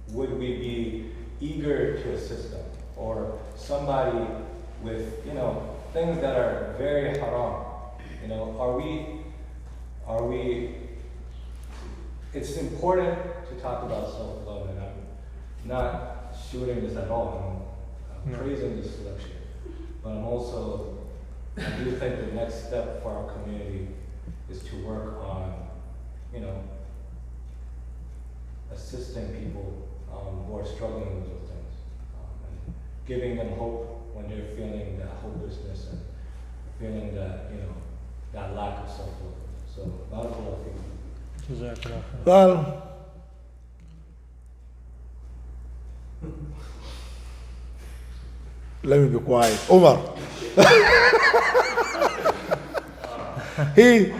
would we be eager to assist them? Or somebody with, things that are very haram, are we, it's important to talk about self-love, and I'm not shooting this at all, I'm praising this lecture, but I'm also, I do think the next step for our community is to work on, assisting people who are struggling with those things, and giving them hope when they're feeling that hopelessness and feeling that, that lack of self-love. So, barakallahu feekum. Jazakallah khair. Well, let me be quiet. Omar. he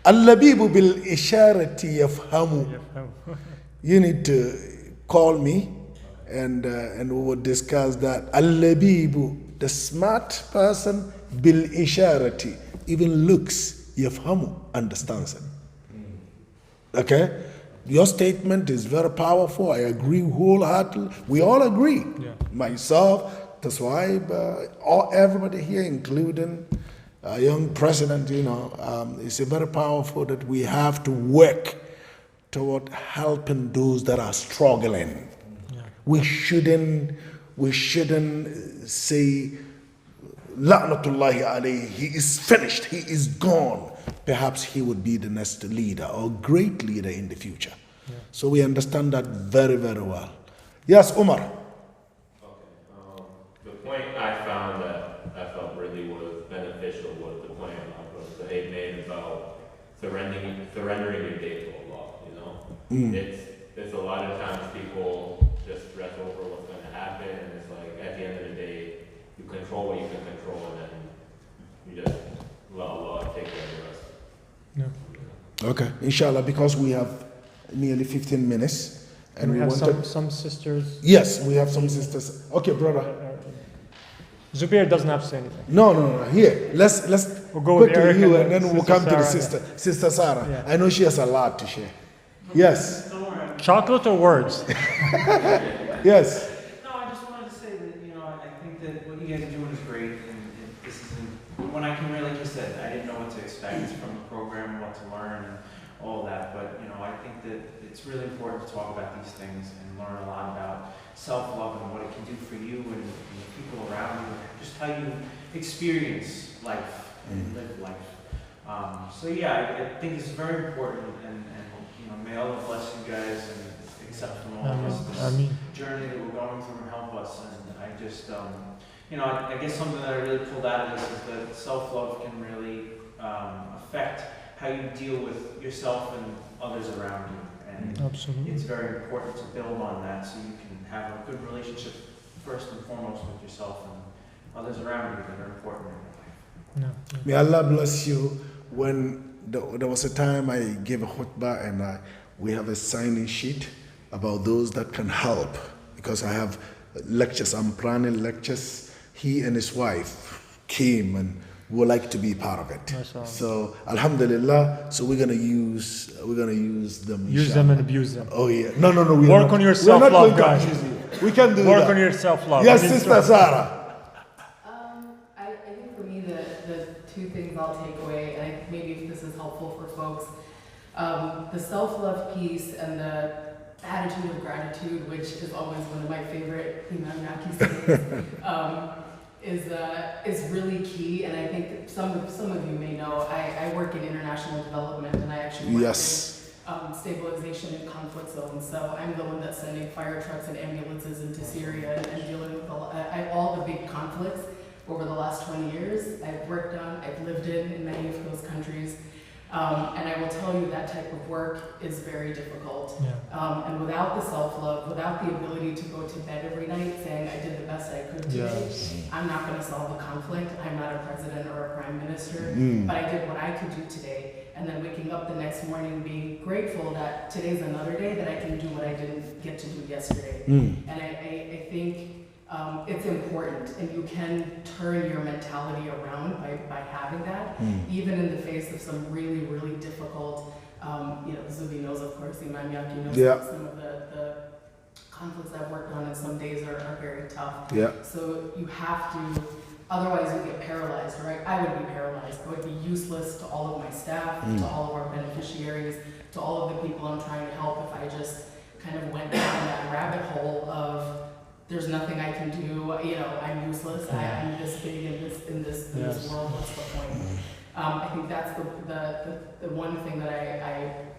Al-Labibu bil-isharati yafhamu. You need to call me and we will discuss that. Al-Labibu, the smart person, bil-isharati, even looks, yafhamu, understands it. Okay? Your statement is very powerful. I agree wholeheartedly. We all agree. Yeah. Myself, Taswaib, everybody here, including young president, it's very powerful that we have to work toward helping those that are struggling. Yeah. We shouldn't say, La'natullahi alayhi, he is finished, he is gone. Perhaps he would be the next leader or great leader in the future. Yeah. So we understand that very, very well. Yes, Umar. Okay. The point I found that I felt really was beneficial was the point that they made about surrendering your day to Allah. It's a lot of times people just stress over what's going to happen, and it's like at the end of the day, you control what you can control, and then you just let Allah take care of the rest. Yeah. Okay, inshallah, because we have nearly 15 minutes. And we have some sisters. Yes, we have some sisters. Okay, brother. Zubair doesn't have to say anything. No. Here, let's We'll go with quickly Eric you, and and then then we'll come to the Sister Sister Sarah. Yeah. I know she has a lot to share. Yes, Chocolate or words? yes. No, I just wanted to say that, I think that what you guys are doing is great, and this is when I can really, like you said, I didn't know what to expect from the program, what to learn, and all that, but, I think that it's really important to talk about these things and learn a lot about self-love and what it can do for you and the people around you, just how you experience life and live life. So yeah, I think it's very important, and may Allah bless you guys and accept from all of us this journey that we're going through and help us. And I just, I guess something that I really pulled out of this is that self-love can really affect how you deal with yourself and others around you. And Absolutely. it's very important to build on that so you can have a good relationship first and foremost with yourself and others around you that are important in your life. No. May Allah bless you. When there was a time I gave a khutbah and we have a signing sheet about those that can help, because I have lectures, I'm planning lectures. He and his wife came and would like to be part of it. Mashallah. So Alhamdulillah, so we're gonna use them. Use them and abuse them. Oh yeah. No. Work on your self-love, guys. We can do Work that. on your self-love. Yes, Sister Sarah. I think for me, the two things I'll take away, and I think maybe if this is helpful for folks, the self-love piece and the attitude of gratitude, which is always one of my favorite Imam Yaki sayings, is really key. And I think some of you may know, I work in international development, and I actually work in stabilization in conflict zones. So I'm the one that's sending fire trucks and ambulances into Syria and dealing with all the big conflicts over the last 20 years. I've worked on, I've lived in many of those countries. And I will tell you that type of work is very difficult. Yeah. And without the self-love, without the ability to go to bed every night saying, I did the best I could today, I'm not going to solve the conflict. I'm not a president or a prime minister, but I did what I could do today. And then waking up the next morning being grateful that today's another day that I can do what I didn't get to do yesterday. And I think it's important, and you can turn your mentality around by having that, even in the face of some really, really difficult, Zubi knows, of course, Imam Yaki knows some of the conflicts I've worked on, and some days are very tough. So you have to, otherwise you get paralyzed, right? I would be paralyzed. I would be useless to all of my staff, to all of our beneficiaries, to all of the people I'm trying to help if I just kind of went down that rabbit hole of there's nothing I can do, I'm useless, I'm this big in this world, what's the point? I think that's the one thing that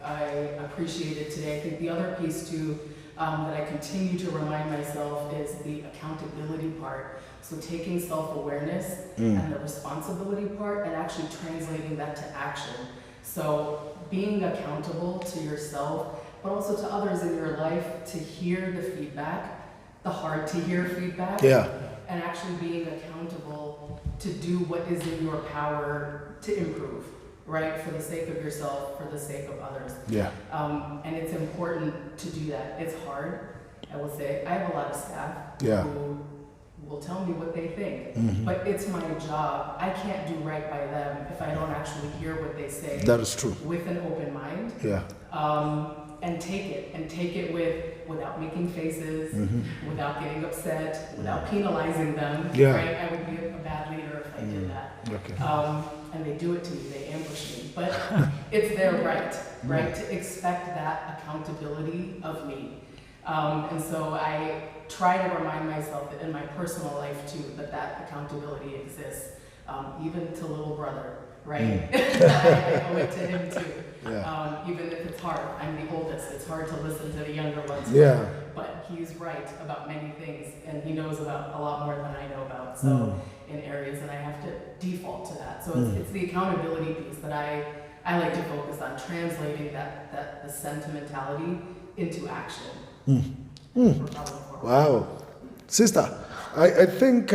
I appreciated today. I think the other piece too, that I continue to remind myself is the accountability part. So taking self-awareness and the responsibility part and actually translating that to action. So being accountable to yourself, but also to others in your life to hear the feedback, the hard to hear feedback, and actually being accountable to do what is in your power to improve, right? For the sake of yourself, for the sake of others. And it's important to do that. It's hard, I will say. I have a lot of staff who will tell me what they think, but it's my job. I can't do right by them if I don't actually hear what they say. That is true. With an open mind. And take it without making faces, without getting upset, without penalizing them. Right? I would be a bad leader if I did that. And they do it to me, they ambush me. But it's their right, to expect that accountability of me. And so I try to remind myself that in my personal life too, that accountability exists, even to little brother, right? I owe it to him too. Even if it's hard. I'm the oldest. It's hard to listen to the younger ones. But he's right about many things, and he knows about a lot more than I know about. So in areas, and I have to default to that. So it's the accountability piece that I like to focus on, translating the sentimentality into action. Wow, sister, I think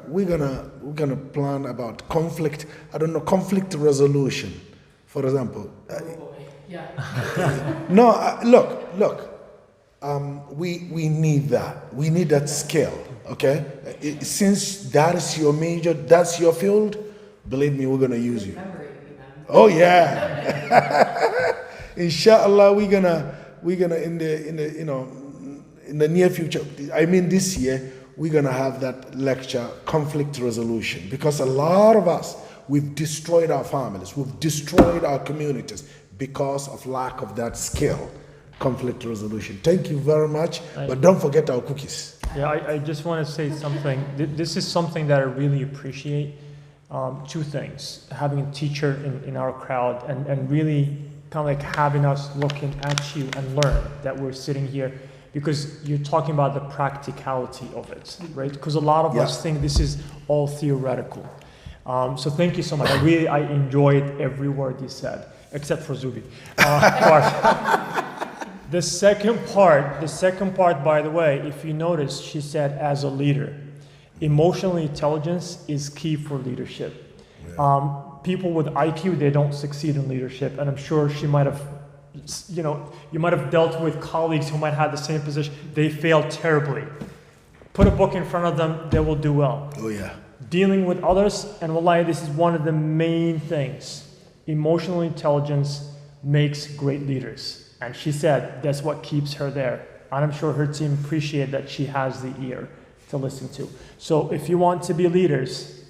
we're gonna plan about conflict. I don't know, conflict resolution, for example. No, look. We need that. We need that skill. Okay, since that is your major, that's your field. Believe me, we're gonna use you. Oh yeah. Inshallah, we're gonna in the near future. I mean, this year we're gonna have that lecture, conflict resolution, because a lot of us, we've destroyed our families, we've destroyed our communities because of lack of that skill, conflict resolution. Thank you very much, but don't forget our cookies. Yeah, I just want to say something. This is something that I really appreciate. Two things: having a teacher in our crowd, and really kind of like having us looking at you and learn that we're sitting here, because you're talking about the practicality of it, right? Because a lot of us think this is all theoretical. So thank you so much. I enjoyed every word you said, except for Zubi. The second part, by the way, if you notice, she said as a leader. Emotional intelligence is key for leadership. People with IQ, they don't succeed in leadership, and I'm sure she might have, you might have dealt with colleagues who might have the same position. They fail terribly. Put a book in front of them, they will do well. Oh yeah. Dealing with others, and wallahi, this is one of the main things. Emotional intelligence makes great leaders. And she said that's what keeps her there. And I'm sure her team appreciate that she has the ear to listen to. So if you want to be leaders,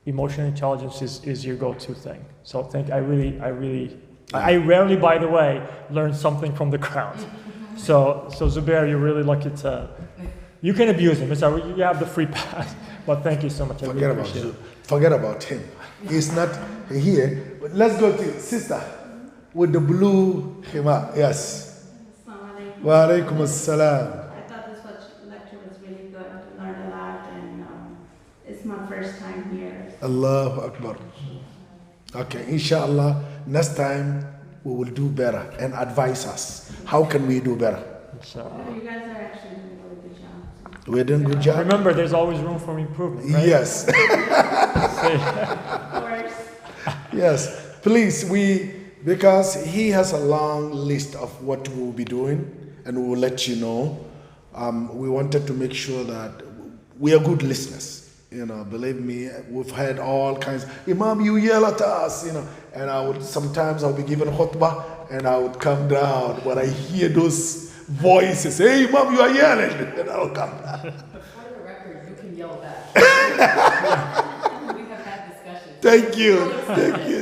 emotional intelligence is your go-to thing. So I rarely, by the way, learn something from the crowd. So Zubair, you're really lucky to. You can abuse him. It's all right. You have the free pass. But thank you so much. I really Forget about appreciate you. it. Forget about him. He's not here. But let's go to sister with the blue khimar. Yes. Assalamu alaikum. Wa alaikum assalam. I thought this lecture was really good. I learned a lot, and it's my first time here. Allahu Akbar. Okay, inshallah, next time we will do better and advise us. How can we do better? Inshallah. You guys are actually doing a really good job. We're doing good job? Remember, there's always room for improvement. Right? Yes. Of course. Yes. Please, because he has a long list of what we will be doing and we will let you know. We wanted to make sure that we are good listeners. You know, believe me, we've had all kinds. Imam, you yell at us, you know. And sometimes I'll be given khutbah and I would come down when I hear those voices. Hey, Imam, you are yelling. And I'll come down. But for the record, you can yell back. We have had discussions. Thank you,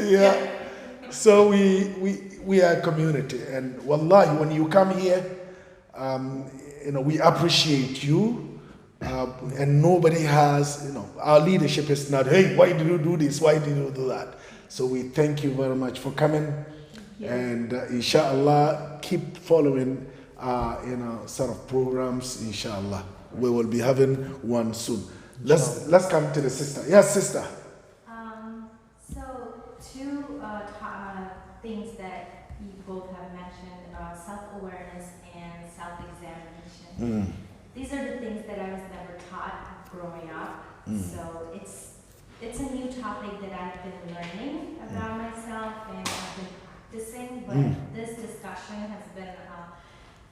yeah. So we are a community, and wallahi, when you come here, we appreciate you, and nobody has, our leadership is not, hey, why did you do this? Why did you do that? So we thank you very much for coming, and inshallah, keep following, sort of programs. Inshallah, we will be having one soon. Let's come to the sister. Yes, sister. So two things that you both have mentioned, self-awareness and self-examination. These are the things that I was never taught growing up. So it's a new topic that I've been learning about myself and I've been practicing, but this discussion has been a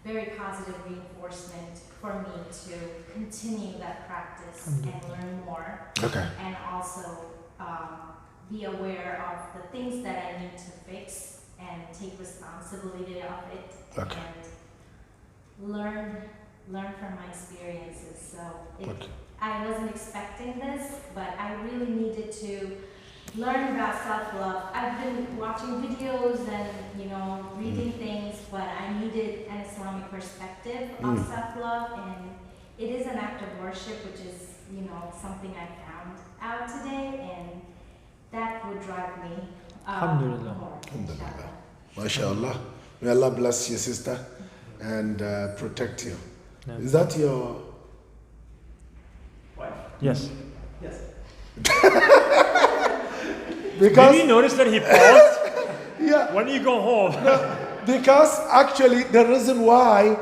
very positive reinforcement for me to continue that practice and learn more. Okay. And also be aware of the things that I need to fix and take responsibility of it. Okay. And learn from my experiences. So I wasn't expecting this, but I really needed to learn about self-love. I've been watching videos and reading things, but I needed an Islamic perspective of self-love, and it is an act of worship, which is something I found out today, and that would drive me Alhamdulillah. more. Alhamdulillah. MashaAllah. May Allah bless you, sister, and protect you. Yeah. Is that your... Wife? Yes. Yes. Because... Did you notice that he paused? Yeah. When do you go home? Because actually the reason why,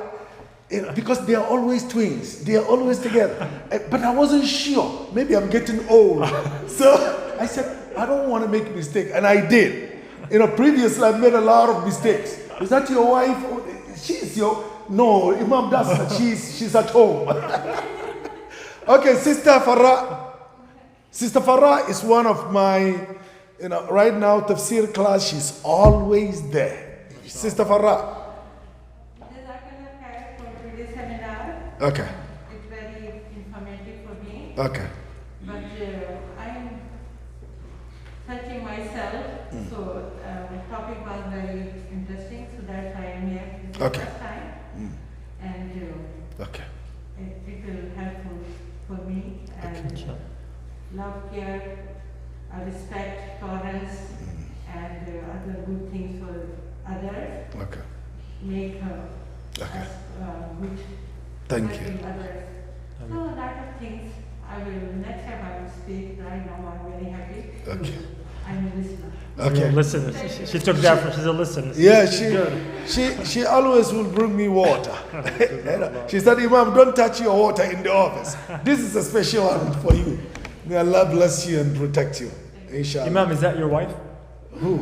because they are always twins, they are always together. But I wasn't sure. Maybe I'm getting old. So I said, I don't want to make a mistake. And I did. Previously I made a lot of mistakes. Is that your wife? She's your... No, Imam, she's at home. Okay, Sister Farah. Sister Farah is one of my, right now, tafsir class, she's always there. Sister Farah. Jazakallah khair for today's seminar. Okay. It's very informative for me. Okay. But I'm searching myself, so the topic was very interesting, so that's why I'm here. This is Okay. the first time. And Okay. it will helpful for me. And Inshallah. love, care, respect, tolerance, and other good things for others. Okay. Make Okay. us good. Thank helping you. others. So a lot of things I will, next time I will speak. Right now I'm very happy. Okay. I'm a listener. Okay. Listen, she took that from, she's a listener. Yeah, Good. she always will bring me water. She said, Imam, don't touch your water in the office. This is a special one for you. May Allah bless you and protect you. Inshallah. Imam, is that your wife? Who?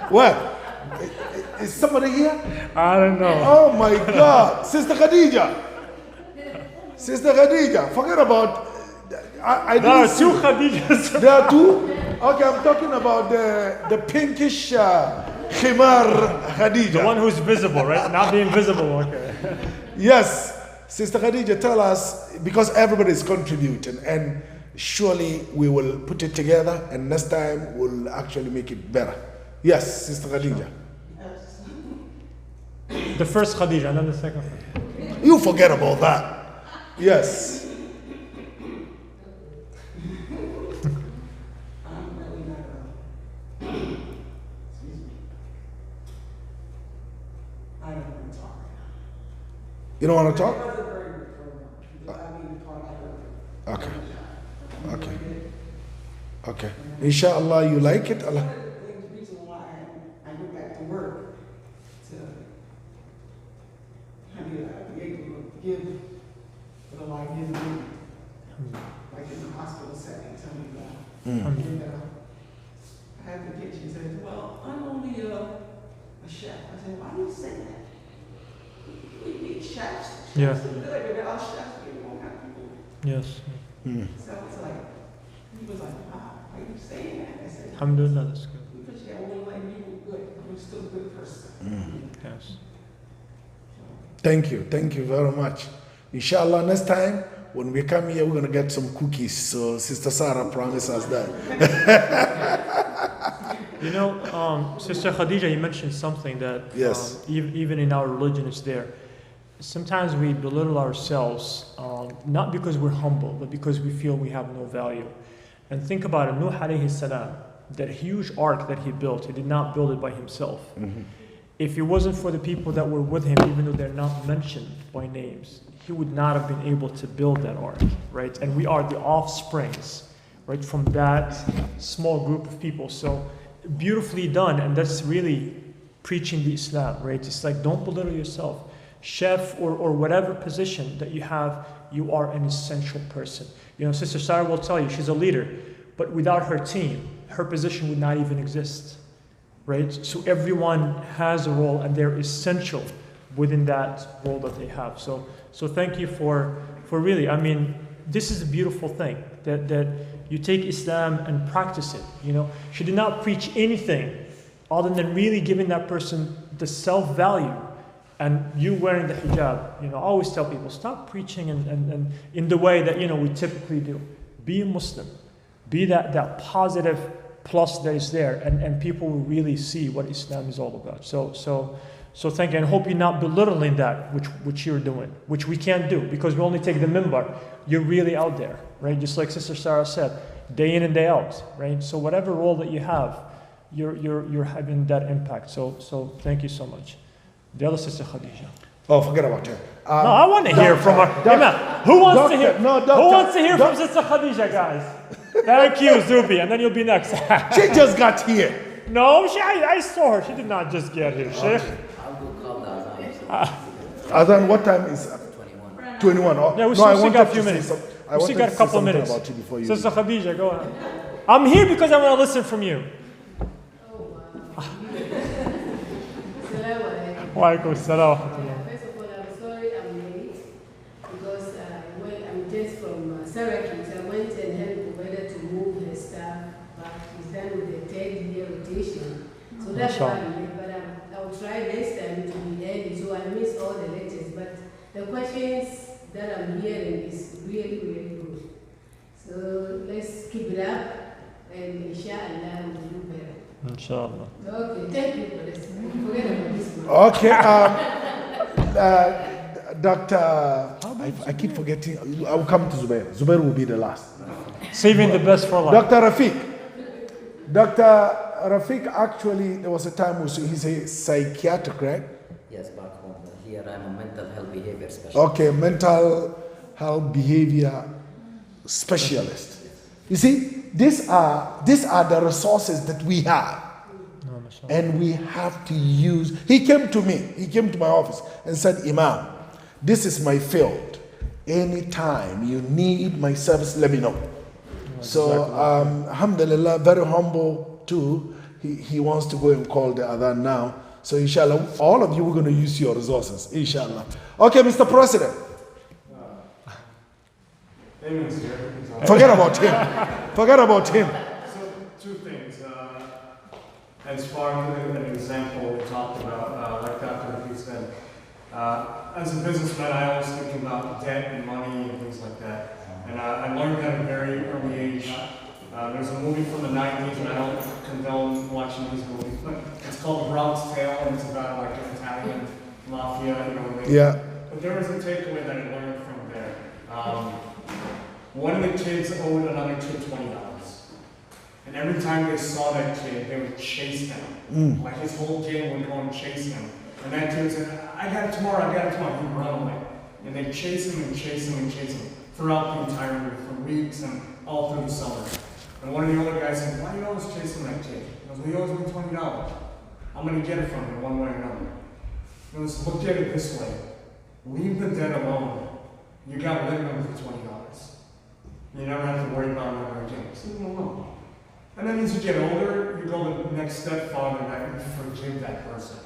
What? Is somebody here? I don't know. Oh my God. Sister Khadija. Sister Khadija. Forget about... I There are didn't two see- Khadijas. There are two? Okay, I'm talking about the pinkish khimar Khadija. The one who's visible, right? Not the invisible. Okay. Yes. Sister Khadija, tell us, because everybody is contributing, and surely we will put it together, and next time we'll actually make it better. Yes, Sister Khadija. The first Khadija and then the second. You forget about that. Yes. You don't want to talk? Okay. Okay. Okay. Inshallah, you like it? Allah. The reason why I go back to work to be able to give what I give you, like in the hospital setting, tell me about. And I had to get you. He said, "Well, I'm only a chef." I said, "Why do you say that? We need chefs. Yeah. Chefs are good, but our chefs, we won't have people." Yes. So it's like, he was like, "Wow, why are you saying that?" I said, Alhamdulillah, that's good. "Because you only like people good. You're still a good person." Yes. Thank you. Thank you very much. Inshallah, next time when we come here, we're going to get some cookies. So Sister Sarah promised us that. You know, Sister Khadija, you mentioned something that Yes. Even in our religion is there. Sometimes we belittle ourselves, not because we're humble, but because we feel we have no value. And think about it, Nuh alayhi salam, that huge ark that he built, he did not build it by himself. If it wasn't for the people that were with him, even though they're not mentioned by names, he would not have been able to build that ark, right? And we are the offsprings, right, from that small group of people. So beautifully done, and that's really preaching the Islam, right? It's like, don't belittle yourself. Chef or whatever position that you have, you are an essential person. You know, Sister Sarah will tell you, she's a leader, but without her team, her position would not even exist, right? So everyone has a role, and they're essential within that role that they have. So thank you for really, I mean, this is a beautiful thing, that you take Islam and practice it, you know. She did not preach anything other than really giving that person the self-value. And you wearing the hijab, you know, I always tell people, stop preaching and in the way that, you know, we typically do. Be a Muslim. Be that positive plus that is there, and people will really see what Islam is all about. So thank you, and hope you're not belittling that, which you're doing, which we can't do, because we only take the minbar. You're really out there, right? Just like Sister Sarah said, day in and day out, right? So whatever role that you have, you're having that impact. So thank you so much. The other Sister Khadija. Oh, forget about her. No, I want to hear from her. Who wants to hear? Who wants to hear from Sister Khadija, guys? Thank you, Zubi, and then you'll be next. She just got here. No, I saw her. She did not just get here, Sheikh. I'll go call the Adhan, what time is it? 21. Oh, Yeah, we no, I still wanted got a to few say minutes. some- I We wanted still got to a say couple something minutes. about you before you Sister Khadija, go on. I'm here because I want to listen from you. Wa alaikum salam. First of all, I'm sorry I'm late because I'm just from Syracuse. I went and helped the weather to move her staff back. She's done with the third year rotation. So that's why I'm late. But I'll try next time to be early, so I miss all the lectures. But the questions that I'm hearing is really, really good. So let's keep it up, and inshallah we'll do better. Inshallah. Okay, thank you for this. Forget about this one. Okay, Dr. I keep forgetting. I will come to Zubair. Zubair will be the last. Saving the best for last. Dr. Rafiq. Dr. Rafiq, actually, there was a time when he's a psychiatric, right? Yes, back home. Here I'm a mental health behavior specialist. Okay, mental health behavior specialist. You see, these are the resources that we have. And we have to use. He came to my office and said, Imam, this is my field. Anytime you need my service, let me know. So, alhamdulillah, very humble too. He wants to go and call the adhan now. So, inshallah, all of you are going to use your resources, inshallah. Okay, Mr. President. Forget about him. Forget about him. So, two things. And spark an example we talked about, like Dr. Rafi said. As a businessman, I always think about debt and money and things like that. And I learned that at a very early age. There's a movie from the 90s, and I don't condone watching these movies, but it's called The Bronx Tale, and it's about like an Italian mafia, you know. Yeah. But there was a takeaway that I learned from there. One of the kids owed another kid $20. And every time they saw that kid, they would chase him. Like his whole gang would go and chase him. And that kid would say, I got it tomorrow, He'd run away. And they'd chase him and chase him and chase him throughout the entire week, for weeks and all through the summer. And one of the older guys said, why are you always chasing that kid? He goes, well, he owes me $20. I'm going to get it from him one way or another. He goes, look at it this way. Leave the dead alone. You got to live with him for $20. You never have to worry about him ever again. Just leave him alone. And then as you get older, you go the next step farther that you forgive that person.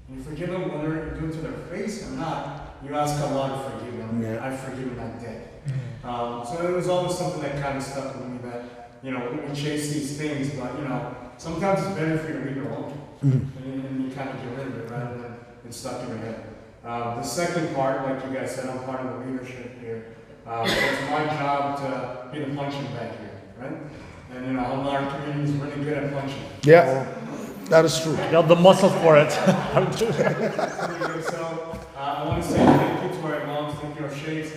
You forgive them whether you do it to their face or not. You ask Allah to forgive them. Yeah. I've forgiven that dead. So it was always something that kind of stuck with me that, you know, we chase these things, but, you know, sometimes it's better for you to leave it alone. And you kind of get rid of it rather than it's stuck in your head. The second part, like you guys said, I'm part of the leadership here. It's my job to be the punching bag here, right? And, you know, our community is really good at punching. Yeah, that is true. You have the muscle for it. So, I want to say thank you to our imams, thank you to our sheikhs.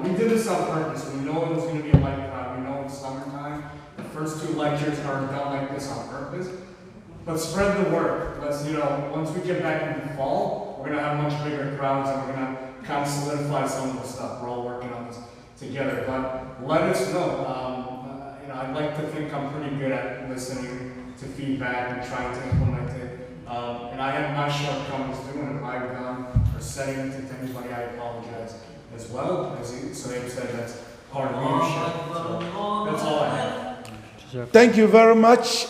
We did this on purpose. We know it was going to be a light crowd. We know it's summertime. The first 2 lectures are done like this on purpose. But spread the word. Let's, you know, once we get back into fall, we're going to have much bigger crowds and we're going to kind of solidify some of the stuff. We're all working on this together. But let us know. You know, I'd like to think I'm pretty good at listening to feedback and trying to implement it. And I have my shortcomings doing it. I've done or saying it to anybody, I apologize as well. As Saeed said, that's part of leadership. So that's all I have. Thank you very much.